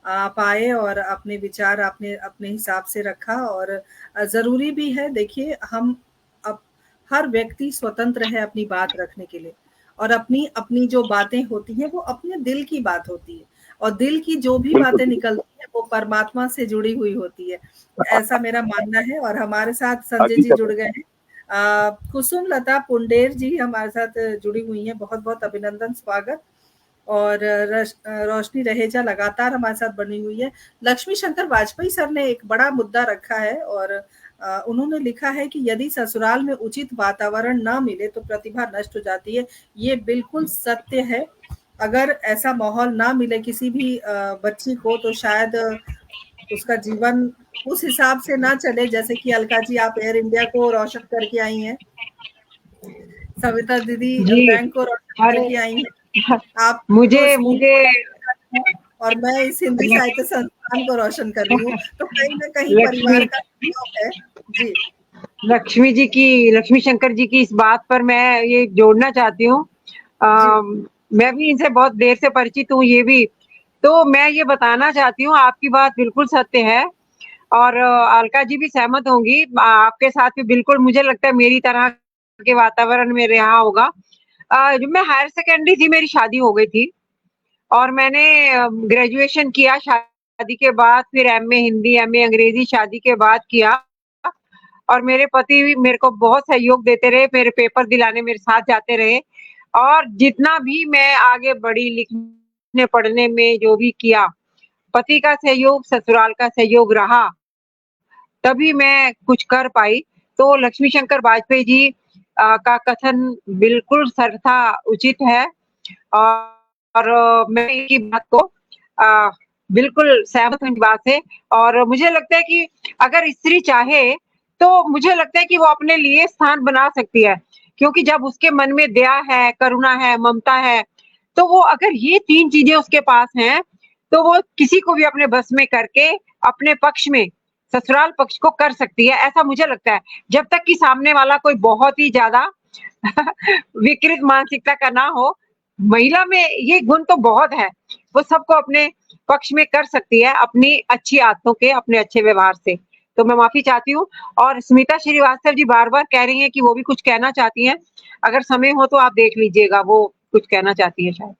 आप आए और अपने विचार आपने अपने हिसाब से रखा, और जरूरी भी है। देखिए, हम अब हर व्यक्ति स्वतंत्र है अपनी बात रखने के लिए, और अपनी अपनी जो बातें होती हैं वो अपने दिल की बात होती है, और दिल की जो भी बातें बिल्कुल निकलती हैं वो परमात्मा से जुड़ी हुई होती है, ऐसा मेरा मानना है। और हमारे साथ संजय जी हकीकत जुड़ है। गए हैं, कुसुम लता पुंडेर जी हमारे साथ जुड़ी हुई हैं, बहुत बहुत अभिनंदन, स्वागत। और रोशनी रहेजा लगातार हमारे साथ बनी हुई है। लक्ष्मी शंकर वाजपेयी सर ने एक बड़ा मुद्दा रखा है, और उन्होंने लिखा है कि यदि ससुराल में उचित वातावरण ना मिले तो प्रतिभा नष्ट हो जाती है। ये बिल्कुल सत्य है। अगर ऐसा माहौल ना मिले किसी भी बच्ची को, तो शायद उसका जीवन उस हिसाब से ना चले, जैसे कि अलका जी आप एयर इंडिया को रोशन करके आई हैं, सविता दीदी जी। बैंक को रोशन अरे करके आई हैं, आप मुझे तो स्कूल मुझे और मैं इस हिंदी साहित्य संस्थान को रोशन कर रही हूँ, तो कहीं ना कहीं लक्ष्मी परिवार का सहयोग है। जी लक्ष्मी शंकर जी की इस बात पर मैं ये जोड़ना चाहती हूँ। जी मैं भी इनसे बहुत देर से परिचित हूँ, ये भी। तो मैं ये बताना चाहती हूँ, आपकी बात बिल्कुल सत्य है, और अलका जी भी सहमत होंगी। आपके साथ भी बिल्कुल मुझे लगता है मेरी तरह के वातावरण में रहा होगा। जब मैं हायर सेकेंडरी थी, मेरी शादी हो गई थी, और मैंने ग्रेजुएशन किया शादी के बाद, फिर एमए हिंदी, एमए अंग्रेजी शादी के बाद किया। और मेरे पति भी मेरे को बहुत सहयोग देते रहे, मेरे पेपर दिलाने मेरे साथ जाते रहे, और जितना भी मैं आगे बढ़ी लिखने पढ़ने में जो भी किया, पति का सहयोग, ससुराल का सहयोग रहा, तभी मैं कुछ कर पाई। तो लक्ष्मी शंकर वाजपेयी जी का कथन बिल्कुल सर्वथा उचित है, और मैं इनकी बात को बिल्कुल सहमत हूँ इनकी बात से। और मुझे लगता है कि अगर स्त्री चाहे तो मुझे लगता है कि वो अपने लिए स्थान बना सकती है, क्योंकि जब उसके मन में दया है, करुणा है, ममता है, तो वो अगर ये 3 चीजें उसके पास हैं, तो वो किसी को भी अपने बस में करके अपने पक्ष में, ससुराल पक्ष को कर सकती है, ऐसा मुझे लगता है। जब तक कि सामने वाला कोई बहुत ही ज्यादा विकृत मानसिकता का ना हो। महिला में ये गुण तो बहुत है, वो सबको अपने पक्ष में कर सकती है, अपनी अच्छी आदतों के, अपने अच्छे व्यवहार से। तो मैं माफी चाहती हूँ। और स्मिता श्रीवास्तव जी बार-बार कह रही हैं कि वो भी कुछ कहना चाहती हैं। अगर समय हो तो आप देख लीजिएगा, वो कुछ कहना चाहती है शायद।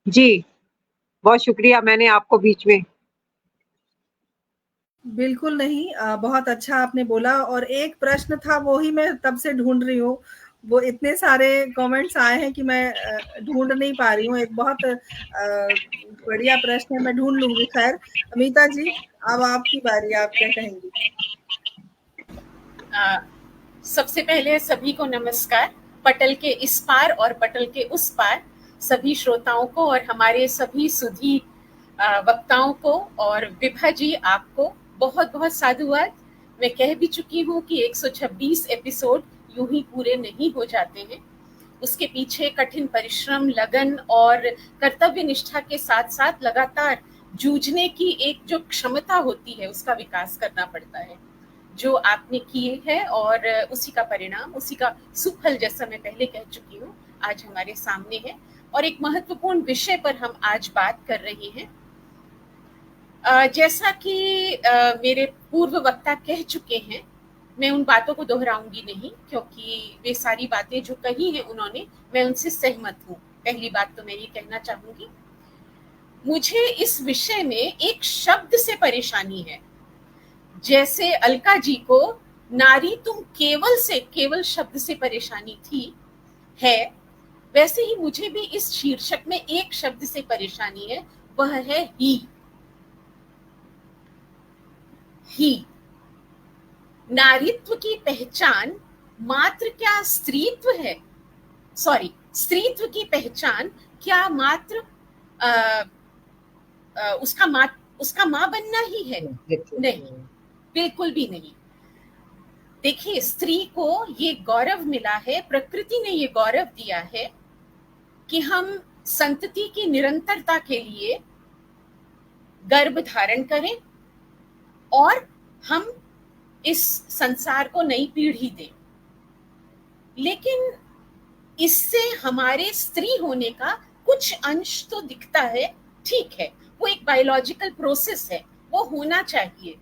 जी, बहुत शुक्रिया, मैंने आपको बीच में। बिल्कुल नहीं, बहुत अच्छा आपने बोला। और एक प्रश्न था, वो ही मैं तब से ढूंढ रही हूँ, वो इतने सारे कमेंट्स आए हैं कि मैं ढूंढ नहीं पा रही हूँ। एक बहुत बढ़िया प्रश्न है, मैं ढूंढ लूंगी। खैर अमिता जी, अब आपकी बारी, आप क्या कहेंगी? सबसे पहले सभी को नमस्कार। पटल के इस पार और पटल के उस पार सभी श्रोताओं को, और हमारे सभी सुधी वक्ताओं को, और विभा जी आपको बहुत बहुत साधुवाद। मैं कह भी चुकी हूँ कि 126 एपिसोड यूं ही पूरे नहीं हो जाते हैं, उसके पीछे कठिन परिश्रम, लगन और कर्तव्य निष्ठा के साथ साथ लगातार जूझने की एक जो क्षमता होती है, उसका विकास करना पड़ता है, जो आपने किए है, और उसी का परिणाम, उसी का सुफल, जैसा मैं पहले कह चुकी हूँ, आज हमारे सामने है। और एक महत्वपूर्ण विषय पर हम आज बात कर रहे हैं। जैसा कि मेरे पूर्व वक्ता कह चुके हैं, मैं उन बातों को दोहराऊंगी नहीं, क्योंकि वे सारी बातें जो कही हैं उन्होंने, मैं उनसे सहमत हूँ। पहली बात तो मैं ये कहना चाहूंगी, मुझे इस विषय में एक शब्द से परेशानी है। जैसे अलका जी को नारी तुम केवल शब्द से परेशानी थी है, वैसे ही मुझे भी इस शीर्षक में एक शब्द से परेशानी है, वह है ही। नारीत्व की पहचान मात्र क्या स्त्रीत्व है? स्त्रीत्व की पहचान क्या मात्र उसका मां बनना ही है? नहीं, बिल्कुल भी नहीं। देखिए, स्त्री को ये गौरव मिला है, प्रकृति ने ये गौरव दिया है कि हम संतति की निरंतरता के लिए गर्भ धारण करें और हम इस संसार को नई पीढ़ी दें। लेकिन इससे हमारे स्त्री होने का कुछ अंश तो दिखता है, ठीक है, वो एक बायोलॉजिकल प्रोसेस है, वो होना चाहिए।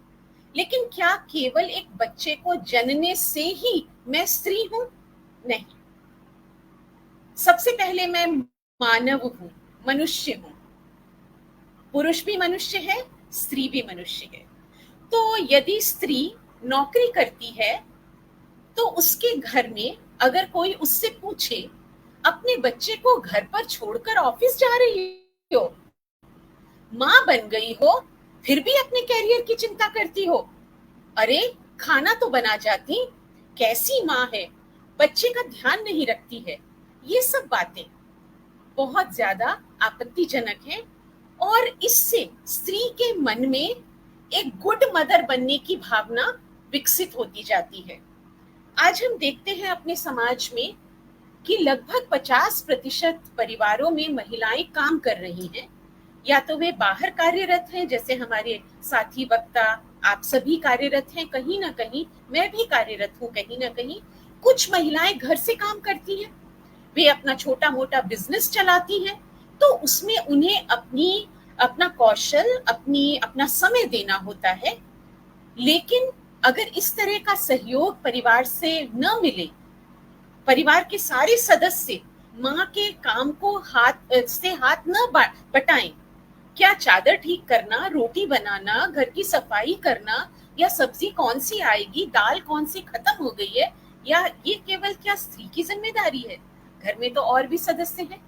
लेकिन क्या केवल एक बच्चे को जनने से ही मैं स्त्री हूं? नहीं, सबसे पहले मैं मानव हूं, मनुष्य हूं। पुरुष भी मनुष्य है, स्त्री भी मनुष्य है। तो यदि स्त्री नौकरी करती है तो उसके घर में अगर कोई उससे पूछे, अपने बच्चे को घर पर छोड़कर ऑफिस जा रही हो, मां बन गई हो, फिर भी अपने कैरियर की चिंता करती हो, अरे खाना तो बना जाती, कैसी मां है, बच्चे का ध्यान नहीं रखती है, ये सब बातें बहुत ज्यादा आपत्तिजनक हैं और इससे स्त्री के मन में एक गुड मदर बनने की भावना विकसित होती जाती है। आज हम देखते हैं अपने समाज में कि लगभग 50% परिवारों में महिलाएं काम कर रही हैं, या तो वे बाहर कार्यरत हैं, जैसे हमारे साथी वक्ता आप सभी कार्यरत हैं कहीं ना कहीं, मैं भी कार्यरत हूं कहीं ना कहीं। कुछ महिलाएं घर से काम करती हैं, वे अपना छोटा मोटा बिजनेस चलाती हैं, तो उसमें उन्हें अपना कौशल, अपना समय देना होता है। लेकिन अगर इस तरह का सहयोग परिवार से न मिले, परिवार के सारे सदस्य माँ के काम को हाथ न बटाएं, क्या चादर ठीक करना, रोटी बनाना, घर की सफाई करना, या सब्जी कौन सी आएगी, दाल कौन सी खत्म हो गई है, या ये केवल क्या स्त्री की जिम्मेदारी है? घर में तो और भी सदस्य हैं।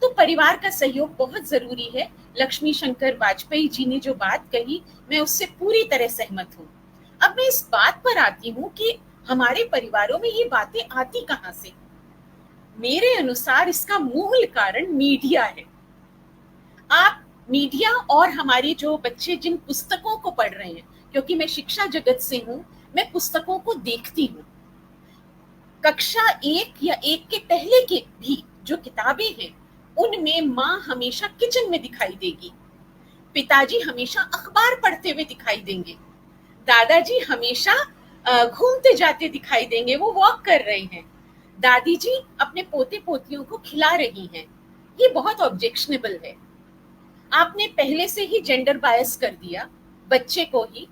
तो परिवार का सहयोग बहुत जरूरी है। लक्ष्मी शंकर वाजपेयी जी ने जो बात कही, मैं उससे पूरी तरह सहमत हूँ। अब मैं इस बात पर आती हूँ कि हमारे परिवारों में ये बातें आती कहाँ से? मेरे अनुसार इसका मूल कारण मीडिया है। आप मीडिया और हमारे जो बच्चे जिन पुस्तकों को पढ़ रहे हैं, क्योंकि मैं शिक्षा जगत से हूँ, मैं पुस्तकों को देखती हूँ। कक्षा 1 या 1 के पहले के भी जो किताबें हैं, उनमें माँ हमेशा किचन में दिखाई देगी, पिताजी हमेशा अखबार पढ़ते हुए दिखाई देंगे, दादाजी हमेशा घूमते जाते दिखाई देंगे, वो वॉक कर रहे हैं, दादी जी अपने पोते पोतियों को खिला रही हैं। ये बहुत ऑब्जेक्शनेबल है। आपने पहले से ही जेंडर बायस कर दिया बच्चे को ही।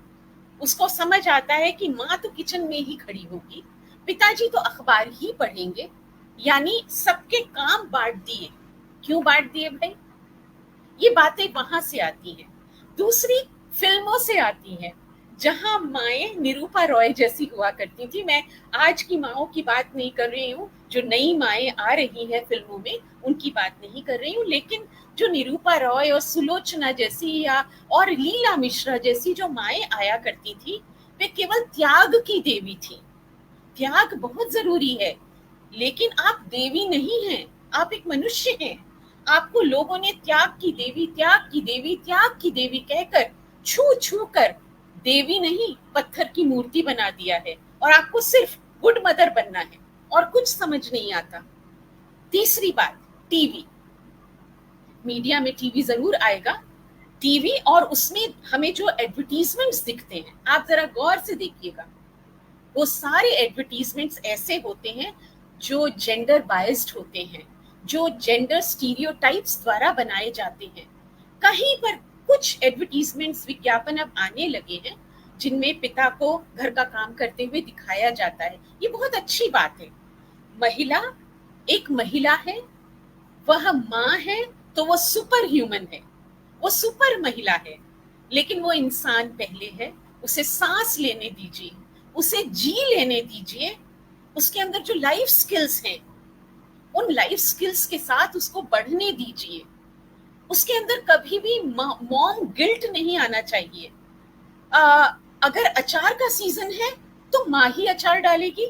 उसको समझ आता है कि माँ तो किचन में ही खड़ी होगी, पिताजी तो अखबार ही पढ़ेंगे, यानी सबके काम बांट दिए। क्यों बांट दिए भाई? ये बातें वहां से आती हैं। दूसरी फिल्मों से आती हैं, जहां माएं निरूपा रॉय जैसी हुआ करती थी। मैं आज की माओं की बात नहीं कर रही हूँ, जो नई माएं आ रही हैं फिल्मों में, उनकी बात नहीं कर रही हूँ, लेकिन जो निरूपा रॉय और सुलोचना जैसी या और लीला मिश्रा जैसी जो माएं आया करती थी, वे केवल त्याग की देवी थी। त्याग बहुत जरूरी है, लेकिन आप देवी नहीं हैं, आप एक मनुष्य हैं। आपको लोगों ने त्याग की देवी, त्याग की देवी, त्याग की देवी कहकर छू छू कर देवी नहीं पत्थर की मूर्ति बना दिया है, और आपको सिर्फ गुड मदर बनना है और कुछ समझ नहीं आता। तीसरी बात, टीवी। मीडिया में टीवी जरूर आएगा, टीवी, और उसमें हमें जो एडवर्टीजमेंट्स दिखते हैं, आप जरा गौर से देखिएगा, वो सारे एडवर्टीजमेंट्स ऐसे होते हैं जो जेंडर बायस्ड होते हैं, जो जेंडर स्टीरियोटाइप्स द्वारा बनाए जाते हैं। कहीं पर कुछ एडवर्टीजमेंट्स, विज्ञापन अब आने लगे हैं जिनमें पिता को घर का काम करते हुए दिखाया जाता है। ये बहुत अच्छी बात है। महिला एक महिला है, वह माँ है, तो वो सुपर ह्यूमन है, वो सुपर महिला है, लेकिन वो इंसान पहले है। उसे सांस लेने दीजिए, उसे जी लेने दीजिए। उसके अंदर जो लाइफ स्किल्स हैं, उन लाइफ स्किल्स के साथ उसको बढ़ने दीजिए। उसके अंदर कभी भी मॉम गिल्ट नहीं आना चाहिए। अगर अचार का सीजन है तो माँ ही अचार डालेगी,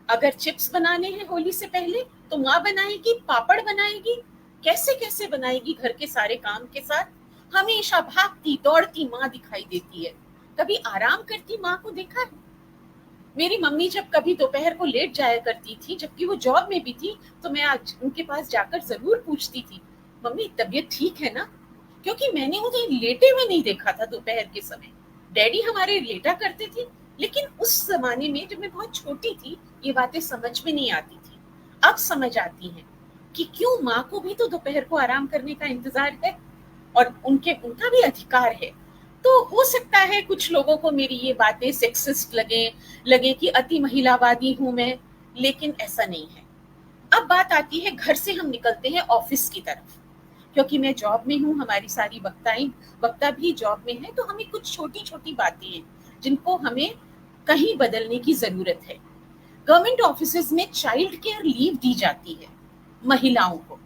अगर चिप्स बनाने हैं होली से पहले तो माँ बनाएगी, पापड़ बनाएगी, कैसे कैसे बनाएगी घर के सारे काम के साथ। हमेशा भागती दौड़ती माँ दिखाई देती है। कभी आराम करती माँ को देखा है? मेरी मम्मी जब कभी दोपहर को लेट जाया करती थी, जबकि वो जॉब में भी थी, तो मैं आज उनके पास जाकर जरूर पूछती थी, मम्मी तबीयत ठीक है ना? क्योंकि मैंने उन्हें लेटे हुए नहीं देखा था दोपहर के समय। डैडी हमारे लेटा करते थे, लेकिन उस जमाने में जब मैं बहुत छोटी थी, ये बातें समझ में नहीं आती थी। अब समझ आती हैं कि क्यों माँ को भी तो दोपहर को आराम करने का इंतजार है, और उनका भी अधिकार है। तो हो सकता है कुछ लोगों को मेरी ये बातें सेक्सिस्ट लगे कि अति महिलावादी हूं मैं, लेकिन ऐसा नहीं है। अब बात आती है, घर से हम निकलते हैं ऑफिस की तरफ, क्योंकि मैं जॉब में हूँ, हमारी सारी वक्ता भी जॉब में है, तो हमें कुछ छोटी छोटी बातें हैं जिनको हमें कहीं बदलने की जरूरत है। गवर्नमेंट ऑफिसेज में चाइल्ड केयर लीव दी जाती है महिलाओं को,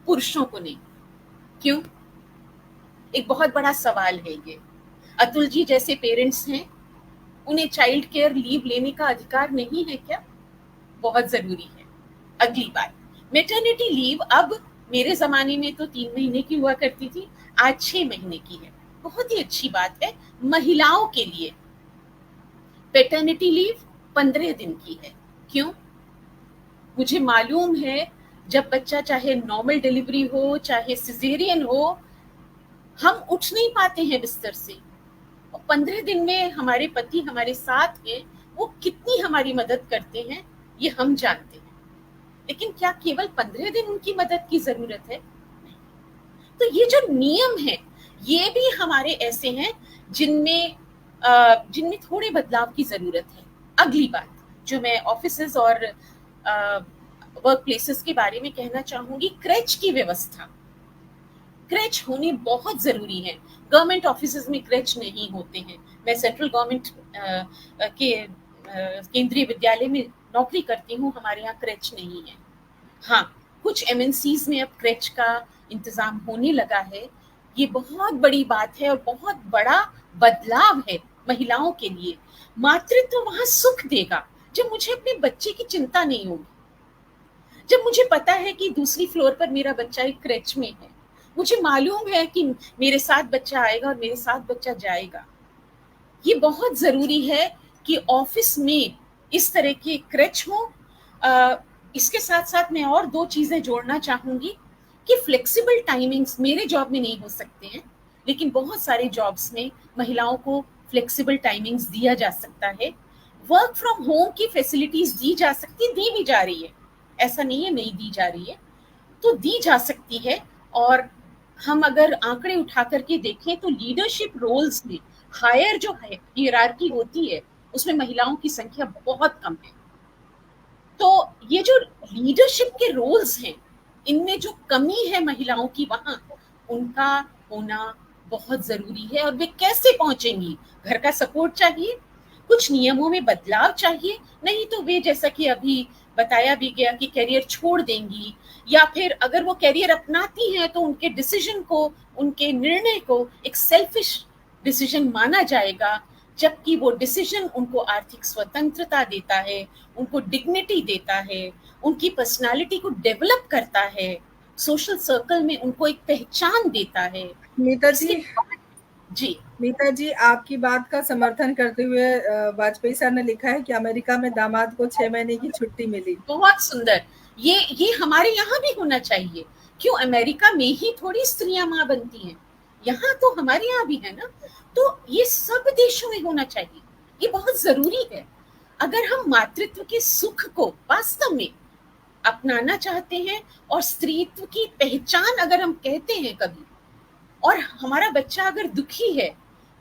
पुरुषों को नहीं। क्यों? एक बहुत बड़ा सवाल है ये। अतुल जी जैसे पेरेंट्स हैं, उन्हें चाइल्ड केयर लीव लेने का अधिकार नहीं है क्या? बहुत जरूरी है। अगली बात, मैटरनिटी लीव अब मेरे जमाने में तो 3 महीने की हुआ करती थी, आज 6 महीने की है। बहुत ही अच्छी बात है महिलाओं के लिए। पैटर्निटी लीव 15 दिन की है। क्यों? मुझे मालूम है जब बच्चा चाहे नॉर्मल डिलीवरी हो चाहे सिजेरियन हो, हम उठ नहीं पाते हैं बिस्तर से, और 15 दिन में हमारे पति हमारे साथ हैं, वो कितनी हमारी मदद करते हैं ये हम जानते हैं। लेकिन क्या केवल 15 दिन उनकी मदद की जरूरत है? नहीं। तो ये जो नियम है ये भी हमारे ऐसे हैं जिनमें थोड़े बदलाव की जरूरत है। अगली बात जो मैं ऑफिसेज और वर्क प्लेसेस के बारे में कहना चाहूंगी, क्रेच की व्यवस्था। क्रेच होने बहुत जरूरी है। गवर्नमेंट ऑफिसेज में क्रेच नहीं होते हैं। मैं सेंट्रल गवर्नमेंट के केंद्रीय विद्यालय में नौकरी करती हूँ, हमारे यहाँ क्रेच नहीं है। हाँ, कुछ एमएनसीज में अब क्रेच का इंतजाम होने लगा है। ये बहुत बड़ी बात है और बहुत बड़ा बदलाव है महिलाओं के लिए। मातृत्व वहां सुख देगा जब मुझे अपने बच्चे की चिंता नहीं होगी, जब मुझे पता है कि दूसरी फ्लोर पर मेरा बच्चा एक क्रेच में है, मुझे मालूम है कि मेरे साथ बच्चा आएगा और मेरे साथ बच्चा जाएगा। ये बहुत जरूरी है कि ऑफिस में इस तरह के क्रेच हो। इसके साथ साथ मैं और 2 चीजें जोड़ना चाहूंगी कि फ्लेक्सिबल टाइमिंग्स मेरे जॉब में नहीं हो सकते हैं, लेकिन बहुत सारे जॉब्स में महिलाओं को फ्लेक्सिबल टाइमिंग्स दिया जा सकता है। वर्क फ्रॉम होम की फैसिलिटीज दी जा सकती, दी भी जा रही है, ऐसा नहीं है नहीं दी जा रही है, तो दी जा सकती है। और हम अगर आंकड़े उठा करके देखें तो लीडरशिप रोल्स में हायर जो है हियरार्की होती है उसमें महिलाओं की संख्या बहुत कम है। तो ये जो लीडरशिप के रोल्स हैं इनमें जो कमी है महिलाओं की, वहां उनका होना बहुत जरूरी है। और वे कैसे पहुंचेंगी? घर का सपोर्ट चाहिए, कुछ नियमों में बदलाव चाहिए, नहीं तो वे जैसा कि अभी बताया भी गया कि कैरियर छोड़ देंगी, या फिर अगर वो कैरियर अपनाती हैं तो उनके डिसीजन को, उनके निर्णय को एक सेल्फिश डिसीजन माना जाएगा, जबकि वो डिसीजन उनको आर्थिक स्वतंत्रता देता है, उनको डिग्निटी देता है, उनकी पर्सनालिटी को डेवलप करता है, सोशल सर्कल में उनको एक पहचान देता है। मीता जी, आपकी बात का समर्थन करते हुए वाजपेयी सर ने लिखा है कि अमेरिका में दामाद को 6 महीने की छुट्टी मिली। बहुत सुंदर। ये हमारे यहाँ भी होना चाहिए। क्यों अमेरिका में ही थोड़ी स्त्रियां माँ बनती हैं, यहाँ तो हमारे यहाँ भी है ना। तो ये सब देशों में होना चाहिए, ये बहुत जरूरी है। अगर हम मातृत्व के सुख को वास्तव में अपनाना चाहते हैं और स्त्रीत्व की पहचान अगर हम कहते हैं कभी, और हमारा बच्चा अगर दुखी है,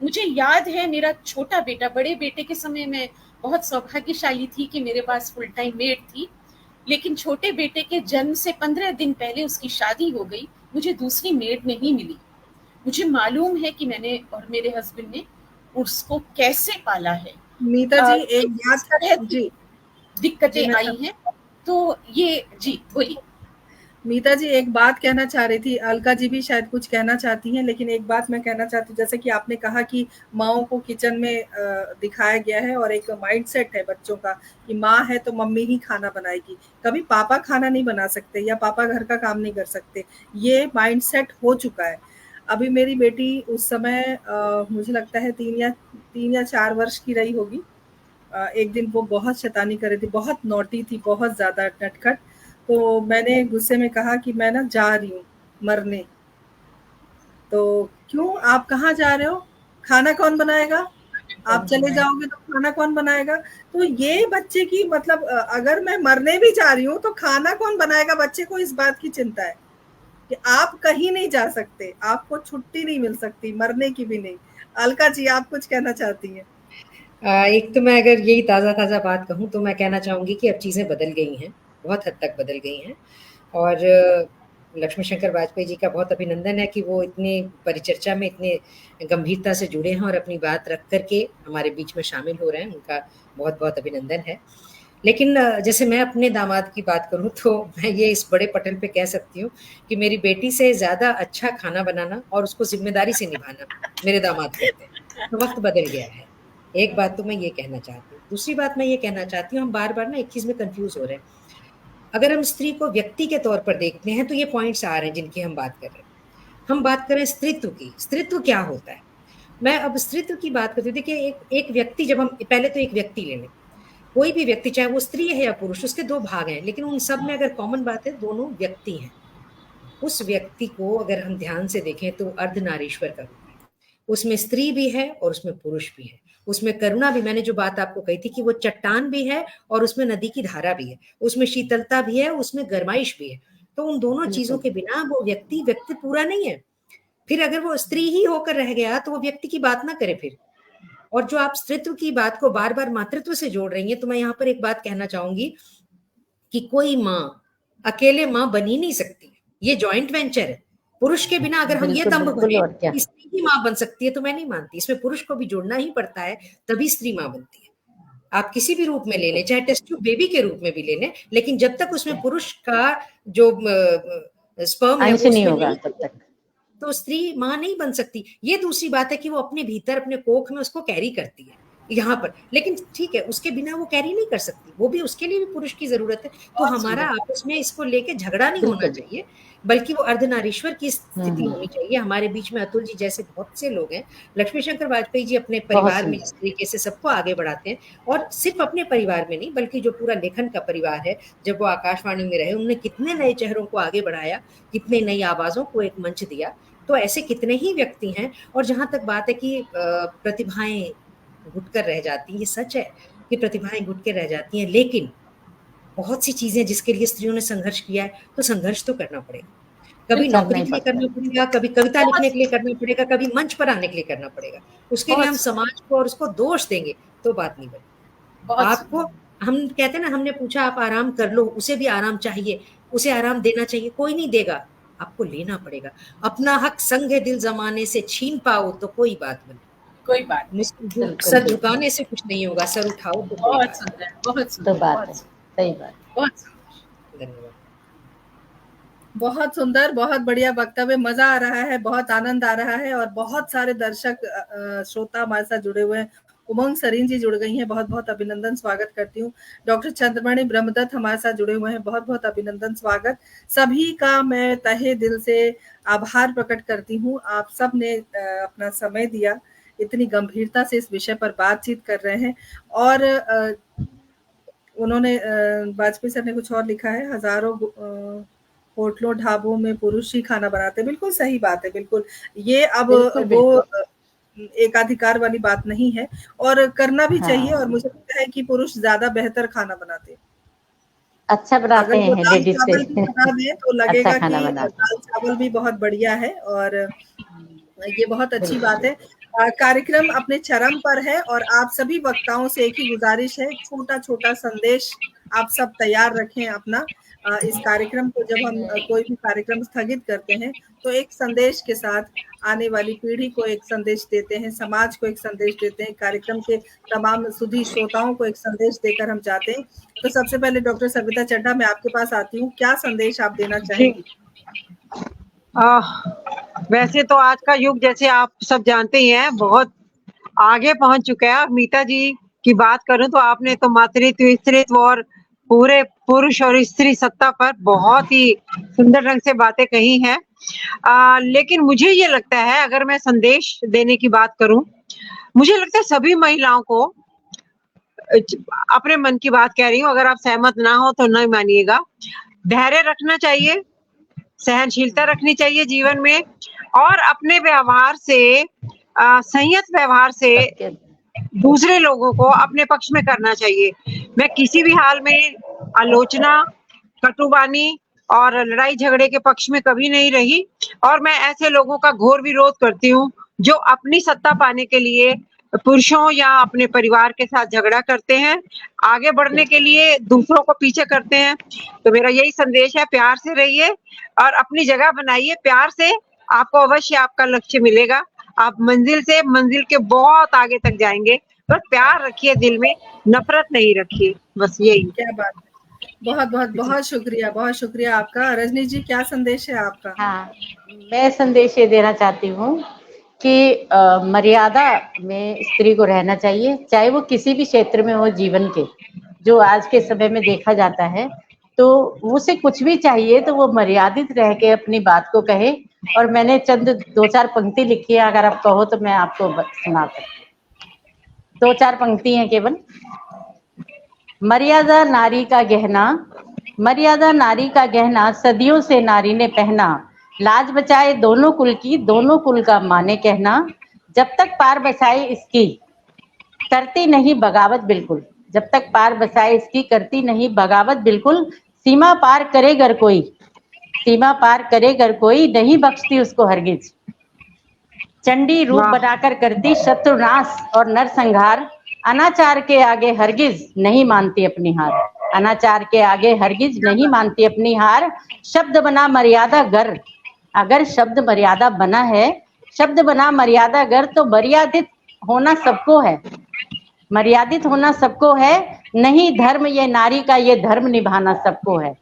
मुझे याद है मेरा छोटा बेटा, बड़े बेटे के समय मैं बहुत सौभाग्यशाली थी कि मेरे पास फुल टाइम मेड थी, लेकिन छोटे बेटे के जन्म से 15 दिन पहले उसकी शादी हो गई, मुझे दूसरी मेड नहीं मिली। मुझे मालूम है कि मैंने और मेरे हस्बैंड ने उसको कैसे पाला है। मीता जी एक बात जी दिक्कतें आई हैं, तो ये जी बोलिए। मीता जी एक बात कहना चाह रही थी, अलका जी भी शायद कुछ कहना चाहती हैं, लेकिन एक बात मैं कहना चाहती हूँ, जैसे कि आपने कहा कि माँओं को किचन में दिखाया गया है और एक माइंडसेट है बच्चों का कि माँ है तो मम्मी ही खाना बनाएगी, कभी पापा खाना नहीं बना सकते या पापा घर का काम नहीं कर सकते, ये माइंडसेट हो चुका है। अभी मेरी बेटी उस समय मुझे लगता है 3 या 4 वर्ष की रही होगी। एक दिन वो बहुत शैतानी कर रही थी, बहुत नॉटी थी, बहुत ज्यादा नटखट। तो मैंने गुस्से में कहा कि मैं ना जा रही हूँ मरने। तो क्यों, आप कहाँ जा रहे हो? खाना कौन बनाएगा? आप चले जाओगे तो खाना कौन बनाएगा? तो ये बच्चे की मतलब अगर मैं मरने भी जा रही हूँ तो खाना कौन बनाएगा, बच्चे को इस बात की चिंता है। कि आप कहीं नहीं जा सकते, आपको छुट्टी नहीं मिल सकती, मरने की भी नहीं। अलका जी, आप कुछ कहना चाहती हैं? एक तो मैं अगर यही ताज़ा-ताज़ा बात कहूँ तो मैं कहना चाहूँगी कि अब चीज़ें बदल गई हैं, बहुत हद तक बदल गई हैं और लक्ष्मी शंकर वाजपेयी जी का बहुत अभिनंदन है कि वो इतनी परिचर्चा में इतने गंभीरता से जुड़े हैं और अपनी बात रख कर के हमारे बीच में शामिल हो रहे हैं, उनका बहुत-बहुत अभिनंदन है। लेकिन जैसे मैं अपने दामाद की बात करूँ तो मैं ये इस बड़े पटल पे कह सकती हूँ कि मेरी बेटी से ज़्यादा अच्छा खाना बनाना और उसको ज़िम्मेदारी से निभाना मेरे दामाद करते हैं। तो वक़्त बदल गया है। एक बात तो मैं ये कहना चाहती हूँ। दूसरी बात मैं ये कहना चाहती हूँ, हम बार-बार ना एक चीज़ में कन्फ्यूज़ हो रहे हैं। अगर हम स्त्री को व्यक्ति के तौर पर देखते हैं तो ये पॉइंट्स आ रहे हैं जिनकी हम बात कर रहे हैं। हम बात कर रहे हैं स्त्रीत्व की। स्त्रीत्व क्या होता है? मैं अब स्त्रीत्व की बात करती हूँ। देखिए एक व्यक्ति, जब हम पहले तो एक व्यक्ति ले लें। कोई भी व्यक्ति, चाहे वो स्त्री है या पुरुष, उसके 2 भाग हैं, लेकिन उन सब में अगर कॉमन बात है, दोनों व्यक्ति हैं। उस व्यक्ति को अगर हम ध्यान से देखें तो अर्धनारीश्वर का रूप है। उसमें स्त्री भी है और उसमें पुरुष भी है। उसमें करुणा भी, मैंने जो बात आपको कही थी कि वो चट्टान भी है और उसमें नदी की धारा भी है। उसमें शीतलता भी है, उसमें गर्माइश भी है। तो उन दोनों चीज़ों के बिना वो व्यक्ति पूरा नहीं है। फिर अगर वो स्त्री ही होकर रह गया तो वो व्यक्ति की बात ना करे फिर। और जो आप स्त्रीत्व की बात को बार-बार मातृत्व से जोड़ रही हैं, तो मैं यहाँ पर एक बात कहना चाहूँगी कि कोई माँ अकेले माँ बन ही नहीं सकती। ये जॉइंट वेंचर है। पुरुष के बिना अगर हम ये दम भरें कि स्त्री ही माँ बन सकती है तो मैं नहीं मानती। इसमें पुरुष को भी जुड़ना ही पड़ता है, तभी स्त्री माँ बनती है। आप किसी भी रूप में ले लें, चाहे टेस्ट ट्यूब बेबी के रूप में भी ले लें, लेकिन जब तक उसमें पुरुष का जो स्पर्म है वो नहीं होगा तब तक तो स्त्री माँ नहीं बन सकती। ये दूसरी बात है कि वो अपने भीतर अपने कोख में उसको कैरी करती है यहाँ पर, लेकिन ठीक है, उसके बिना वो कैरी नहीं कर सकती। वो भी, उसके लिए भी पुरुष की जरूरत है। तो हमारा आपस में इसको लेके झगड़ा नहीं होना चाहिए, बल्कि वो अर्धनारीश्वर की स्थिति होनी चाहिए। हमारे बीच में अतुल जी जैसे बहुत से लोग हैं। लक्ष्मी शंकर वाजपेयी जी अपने परिवार में जिस तरीके से सबको आगे बढ़ाते हैं, और सिर्फ अपने परिवार में नहीं बल्कि जो पूरा लेखन का परिवार है, जब वो आकाशवाणी में रहे, उन्होंने कितने नए चेहरों को आगे बढ़ाया, कितने नई आवाजों को एक मंच दिया। तो ऐसे कितने ही व्यक्ति हैं। और जहां तक बात है कि प्रतिभाएं घुटकर रह जाती हैं, ये सच है कि प्रतिभाएं घुट के रह जाती हैं, लेकिन बहुत सी चीजें जिसके लिए स्त्रियों ने संघर्ष किया है, तो संघर्ष तो करना पड़ेगा। कभी नौकरी के लिए करना पड़ेगा, कभी कविता लिखने के लिए करना पड़ेगा, कभी मंच पर आने के लिए करना पड़ेगा। उसके लिए हम समाज को और उसको दोष देंगे तो बात नहीं बनेगी। आपको, हम कहते हैं ना, हमने पूछा आप आराम कर लो, उसे भी आराम चाहिए, उसे आराम देना चाहिए। कोई नहीं देगा, आपको लेना पड़ेगा। अपना हक संगे दिल जमाने से छीन पाओ तो कोई बात बने, कोई बात नहीं। सर झुकाने से कुछ नहीं होगा, सर उठाओ तो बहुत सुंदर, बहुत सुंदर बात है। सही बात, बहुत धन्यवाद। बहुत सुंदर, बहुत बढ़िया वक्तव्य, मजा आ रहा है, बहुत आनंद आ रहा है और बहुत सारे दर्शक श्रोता हमारे साथ जुड़े हुए हैं। उमंग सरीन जी जुड़ गई हैं, बहुत बहुत अभिनंदन, स्वागत करती हूँ। डॉक्टर चंद्रमणि ब्रह्मदत्त हमारे साथ जुड़े हुए हैं, बहुत बहुत अभिनंदन, स्वागत। सभी का मैं तहे दिल से आभार प्रकट करती हूँ। आप सब ने अपना समय दिया, इतनी गंभीरता से इस विषय पर बातचीत कर रहे हैं। और उन्होंने, वाजपेयी सर ने कुछ और लिखा है, हजारों होटलों ढाबों में पुरुष ही खाना बनाते। बिल्कुल सही बात है, बिल्कुल। ये अब वो एकाधिकार वाली बात नहीं है और करना भी चाहिए। और मुझे लगता है कि पुरुष ज्यादा बेहतर खाना बनाते, अच्छा बनाते हैं लेडीज से। बना दें तो लगेगा कि दाल चावल भी बहुत बढ़िया है और ये बहुत अच्छी बात है। कार्यक्रम अपने चरम पर है और आप सभी वक्ताओं से एक ही गुजारिश है, छोटा छोटा संदेश आप सब तैयार रखें अपना। इस कार्यक्रम को, जब हम कोई भी कार्यक्रम स्थगित करते हैं तो एक संदेश के साथ आने वाली पीढ़ी को एक संदेश देते हैं, समाज को एक संदेश देते हैं, कार्यक्रम के तमाम सुधी श्रोताओं को एक संदेश देकर हम जाते हैं। तो सबसे पहले डॉक्टर सविता चड्ढा, मैं आपके पास आती हूँ, क्या संदेश आप देना चाहेंगी? वैसे तो आज का युग, जैसे आप सब जानते ही हैं, बहुत आगे पहुंच चुका है। मीता जी की बात करूं तो आपने तो मातृत्व, स्त्रीत्व और पूरे पुरुष और स्त्री सत्ता पर बहुत ही सुंदर ढंग से बातें कही हैं। लेकिन मुझे ये लगता है, अगर मैं संदेश देने की बात करूं, मुझे लगता है सभी महिलाओं को, अपने मन की बात कह रही हूँ, अगर आप सहमत ना हो तो नहीं मानिएगा, धैर्य रखना चाहिए, सहनशीलता रखनी चाहिए जीवन में, और अपने व्यवहार से, संयत व्यवहार से दूसरे लोगों को अपने पक्ष में करना चाहिए। मैं किसी भी हाल में आलोचना, कटुवाणी और लड़ाई झगड़े के पक्ष में कभी नहीं रही। और मैं ऐसे लोगों का घोर विरोध करती हूँ जो अपनी सत्ता पाने के लिए पुरुषों या अपने परिवार के साथ झगड़ा करते हैं, आगे बढ़ने के लिए दूसरों को पीछे करते हैं। तो मेरा यही संदेश है, प्यार से रहिए और अपनी जगह बनाइए। प्यार से आपको अवश्य आपका लक्ष्य मिलेगा। आप मंजिल के बहुत आगे तक जाएंगे। बस प्यार रखिए दिल में, नफरत नहीं रखिए, बस यही। क्या बात है, बहुत बहुत बहुत शुक्रिया आपका। रजनी जी, क्या संदेश है आपका? हाँ, मैं संदेश ये देना चाहती हूँ कि मर्यादा में स्त्री को रहना चाहिए, चाहे वो किसी भी क्षेत्र में हो जीवन के। जो आज के समय में देखा जाता है, तो उसे कुछ भी चाहिए तो वो मर्यादित रह के अपनी बात को कहे। और मैंने चंद 2-4 पंक्ति लिखी है, अगर आप कहो तो मैं आपको सुना सकती हूँ। 2-4 पंक्ति हैं केवल। मर्यादा नारी का गहना, मर्यादा नारी का गहना, सदियों से नारी ने पहना। लाज बचाए दोनों कुल की, दोनों कुल का माने कहना। जब तक पार बसाए इसकी, करती नहीं बगावत बिल्कुल। जब तक पार बसाए इसकी, करती नहीं बगावत बिल्कुल। सीमा पार करे गर कोई, सीमा पार करे गर कोई, नहीं बख्शती उसको हरगिज। चंडी रूप बनाकर करती शत्रुनाश और नरसंहार। अनाचार के आगे हरगिज नहीं मानती अपनी हार। अनाचार के आगे हरगिज नहीं मानती अपनी हार। शब्द बना मर्यादा गर, अगर शब्द मर्यादा बना है, शब्द बना मर्यादा गर, तो मर्यादित होना सबको है, मर्यादित होना सबको है। नहीं धर्म ये नारी का, ये धर्म निभाना सबको है।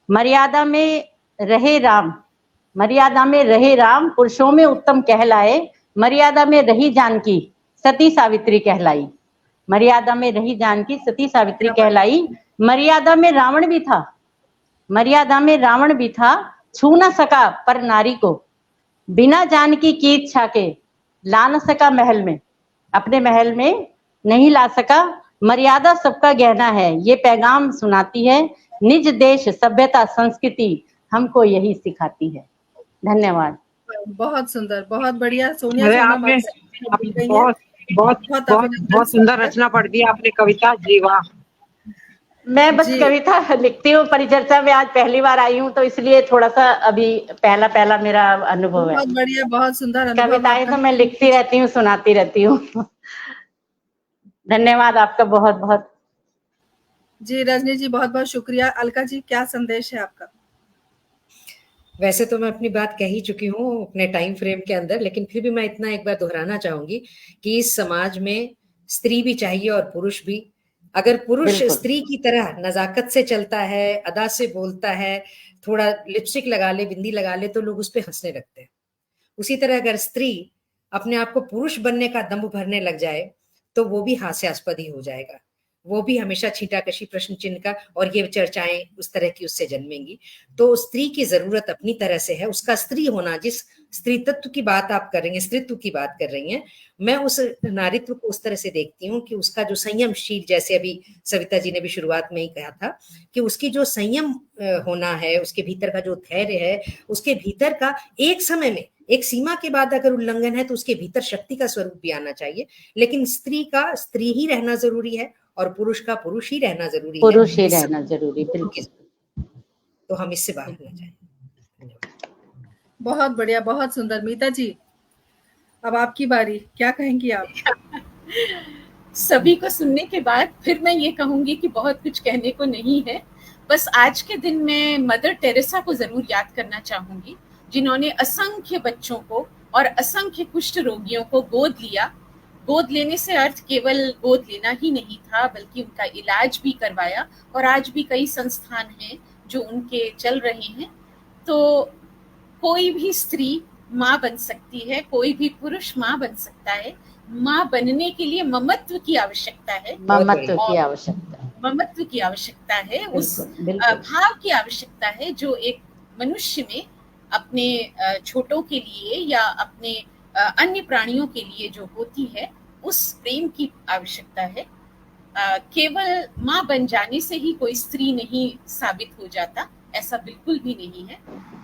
मर्यादा में रहे राम, मर्यादा में रहे राम, पुरुषों में उत्तम कहलाए। मर्यादा में रही जानकी, सती सावित्री कहलाई। मर्यादा में रही जानकी, सती सावित्री कहलाई। मर्यादा में रावण भी था, मर्यादा में रावण भी था, छू न सका पर नारी को। बिना जानकी की इच्छा के ला न सका महल में, अपने महल में नहीं ला सका। मर्यादा सबका गहना है, ये पैगाम सुनाती है। निज देश सभ्यता संस्कृति हमको यही सिखाती है। धन्यवाद। बहुत सुंदर, बहुत बढ़िया। सोनिया अरे सोनम आपने आपसे बहुत बहुत बहुत बहुत सुंदर रचना पढ़ दी आपने, कविता। जी वाह। मैं बस कविता लिखती हूँ, परिचर्चा में आज पहली बार आई हूँ, तो इसलिए थोड़ा सा अभी पहला मेरा अनुभव है। बहुत बढ़िया, बहुत सुंदर अनुभव। कविताएं तो मैं लिखती रहती हूँ, सुनाती रहती हूँ। धन्यवाद आपका बहुत बहुत। जी रजनी जी, बहुत बहुत शुक्रिया। अलका जी, क्या संदेश है आपका? वैसे तो मैं अपनी बात कह ही चुकी हूँ अपने टाइम फ्रेम के अंदर, लेकिन फिर भी मैं इतना एक बार दोहराना चाहूंगी कि इस समाज में स्त्री भी चाहिए और पुरुष भी। अगर पुरुष स्त्री की तरह नजाकत से चलता है, अदा से बोलता है, थोड़ा लिपस्टिक लगा ले, बिंदी लगा ले, तो लोग उस पर हंसने लगते हैं। उसी तरह अगर स्त्री अपने आप को पुरुष बनने का दम्भ भरने लग जाए तो वो भी हास्यास्पद ही हो जाएगा, वो भी हमेशा छींटाकशी प्रश्न चिन्ह का, और ये चर्चाएं उस तरह की उससे जन्मेंगी। तो स्त्री की जरूरत अपनी तरह से है, उसका स्त्री होना, जिस स्त्री तत्व की बात आप कर रही हैं, स्त्रीत्व की बात कर रही हैं, मैं उस नारीत्व को उस तरह से देखती हूँ कि उसका जो संयमशील, जैसे अभी सविता जी ने भी शुरुआत में ही कहा था कि उसकी जो संयम होना है, उसके भीतर का जो धैर्य है, उसके भीतर का एक समय में, एक सीमा के बाद अगर उल्लंघन है तो उसके भीतर शक्ति का स्वरूप भी आना चाहिए। लेकिन स्त्री का स्त्री ही रहना जरूरी है और पुरुष का पुरुष ही रहना जरूरी है, पुरुष ही रहना जरूरी, बिल्कुल। तो हम इससे बाहर न जाएं। बहुत बढ़िया, बहुत सुंदर। मीता जी, अब आपकी बारी, क्या कहेंगी आप? सभी को सुनने के बाद फिर मैं ये कहूंगी कि बहुत कुछ कहने को नहीं है। बस आज के दिन में मदर टेरेसा को जरूर याद करना चाहूंगी, जिन्होंने असंख्य बच्चों को और असंख्य कुष्ठ रोगियों को गोद लिया। गोद लेने से अर्थ केवल गोद लेना ही नहीं था, बल्कि उनका इलाज भी करवाया। और आज भी कई संस्थान हैं जो उनके चल रहे हैं। तो कोई भी स्त्री माँ बन सकती है, कोई भी पुरुष माँ बन सकता है। माँ बनने के लिए ममत्व की आवश्यकता है, ममत्व की आवश्यकता, ममत्व की आवश्यकता है, उस भाव की आवश्यकता है जो एक मनुष्य में अपने छोटों के लिए या अपने अन्य प्राणियों के लिए जो होती है, उस प्रेम की आवश्यकता है। केवल माँ बन जाने से ही कोई स्त्री नहीं साबित हो जाता, ऐसा बिल्कुल भी नहीं है।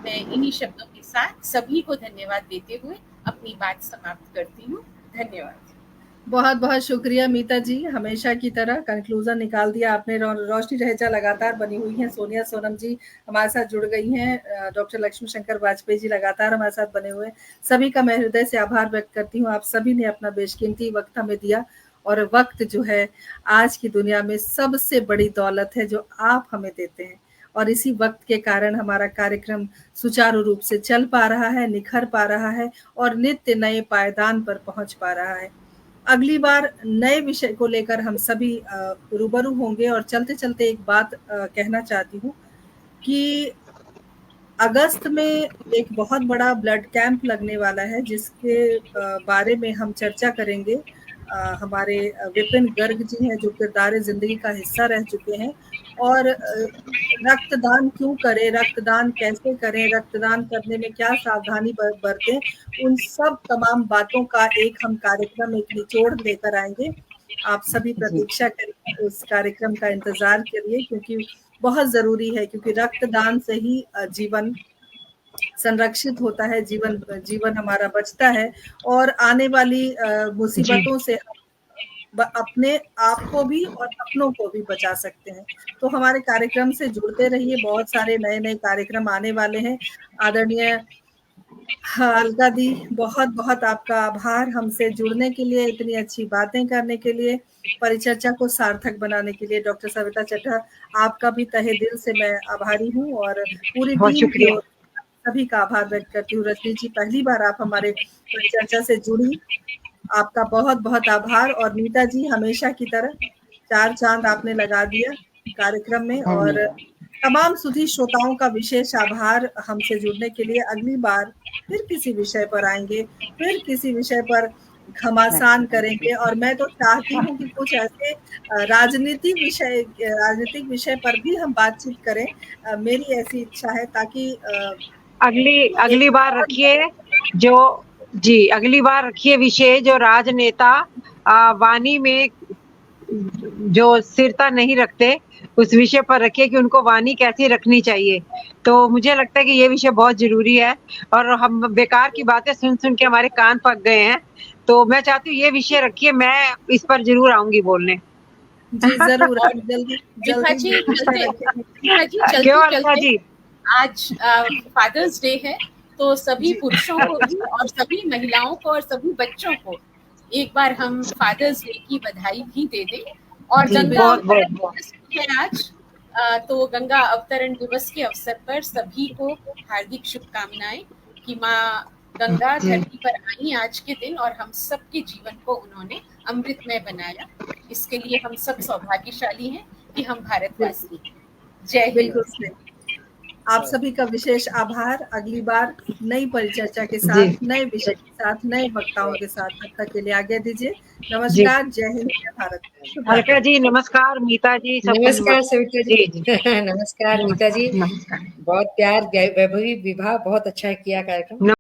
मैं इन्हीं शब्दों के साथ सभी को धन्यवाद देते हुए अपनी बात समाप्त करती हूँ। धन्यवाद। बहुत बहुत शुक्रिया मीता जी, हमेशा की तरह कंक्लूजन निकाल दिया आपने। रोशनी रहेजा लगातार बनी हुई हैं, सोनिया सोनम जी हमारे साथ जुड़ गई हैं, डॉक्टर लक्ष्मी शंकर वाजपेयी जी लगातार हमारे साथ बने हुए हैं। सभी का मैं हृदय से आभार व्यक्त करती हूँ। आप सभी ने अपना बेशकीमती वक्त हमें दिया, और वक्त जो है आज की दुनिया में सबसे बड़ी दौलत है जो आप हमें देते हैं, और इसी वक्त के कारण हमारा कार्यक्रम सुचारू रूप से चल पा रहा है, निखर पा रहा है और नित्य नए पायदान पर पहुंच पा रहा है। अगली बार नए विषय को लेकर हम सभी रूबरू होंगे। और चलते चलते एक बात कहना चाहती हूँ कि अगस्त में एक बहुत बड़ा ब्लड कैंप लगने वाला है, जिसके बारे में हम चर्चा करेंगे। हमारे विपिन गर्ग जी हैं जो किरदार जिंदगी का हिस्सा रह चुके हैं, और रक्तदान क्यों करें, रक्तदान कैसे करें, रक्तदान करने में क्या सावधानी बरतें, उन सब तमाम बातों का एक हम कार्यक्रम, एक निचोड़ लेकर आएंगे। आप सभी प्रतीक्षा करिए, उस कार्यक्रम का इंतजार करिए, क्योंकि बहुत जरूरी है, क्योंकि रक्तदान से ही जीवन संरक्षित होता है, जीवन हमारा बचता है, और आने वाली मुसीबतों से अपने आप को भी और अपनों को भी बचा सकते हैं। तो हमारे कार्यक्रम से जुड़ते रहिए, बहुत सारे नए नए कार्यक्रम आने वाले हैं। आदरणीय अलका दी, बहुत बहुत आपका आभार हमसे जुड़ने के लिए, इतनी अच्छी बातें करने के लिए, परिचर्चा को सार्थक बनाने के लिए। डॉक्टर सविता चड्ढा, आपका भी तहे दिल से मैं आभारी हूँ, और पूरी टीम की सभी का आभार व्यक्त करती हूँ। रजनी जी, पहली बार आप हमारे परिचर्चा से जुड़ी, आपका बहुत बहुत आभार। और मीता जी, हमेशा की तरह 4 चांद आपने लगा दिया कार्यक्रम में, और तमाम सुधी श्रोताओं का विशेष आभार हमसे जुड़ने के लिए। अगली बार फिर किसी विषय पर आएंगे, फिर किसी विषय पर घमासान करेंगे, और मैं तो चाहती हूँ कि कुछ ऐसे राजनीतिक विषय पर भी हम बातचीत करें। मेरी ऐसी इच्छा है, ताकि अगली बार रखिए अगली बार रखिए विषय जो राजनेता वाणी में जो स्थिरता नहीं रखते, उस विषय पर रखिए कि उनको वाणी कैसी रखनी चाहिए। तो मुझे लगता है कि ये विषय बहुत जरूरी है, और हम बेकार की बातें सुन सुन के हमारे कान पक गए हैं। तो मैं चाहती हूँ ये विषय रखिए, मैं इस पर जरूर आऊंगी बोलने। जी जरूर, जल्दी चलते आज फादर्स डे है, तो सभी पुरुषों को भी और सभी महिलाओं को और सभी बच्चों को एक बार हम फादर्स डे की बधाई भी दे दें। और गंगा अवतरण दिवस है आज, तो गंगा अवतरण दिवस के अवसर पर सभी को हार्दिक शुभकामनाएं कि माँ गंगा धरती पर आई आज के दिन, और हम सबके जीवन को उन्होंने अमृतमय बनाया। इसके लिए हम सब सौभाग्यशाली हैं कि हम भारतवासी हैं। जय हिंद। आप सभी का विशेष आभार। अगली बार नई परिचर्चा के साथ, नए विषय के साथ, नए वक्ताओं के साथ, तब तक के लिए आज्ञा दीजिए। नमस्कार, जय हिंद, जय भारत। अलका जी नमस्कार, मीता जी नमस्कार, सविता जी नमस्कार, मीता जी बहुत प्यार, वैभवी विवाह बहुत अच्छा किया कार्यक्रम।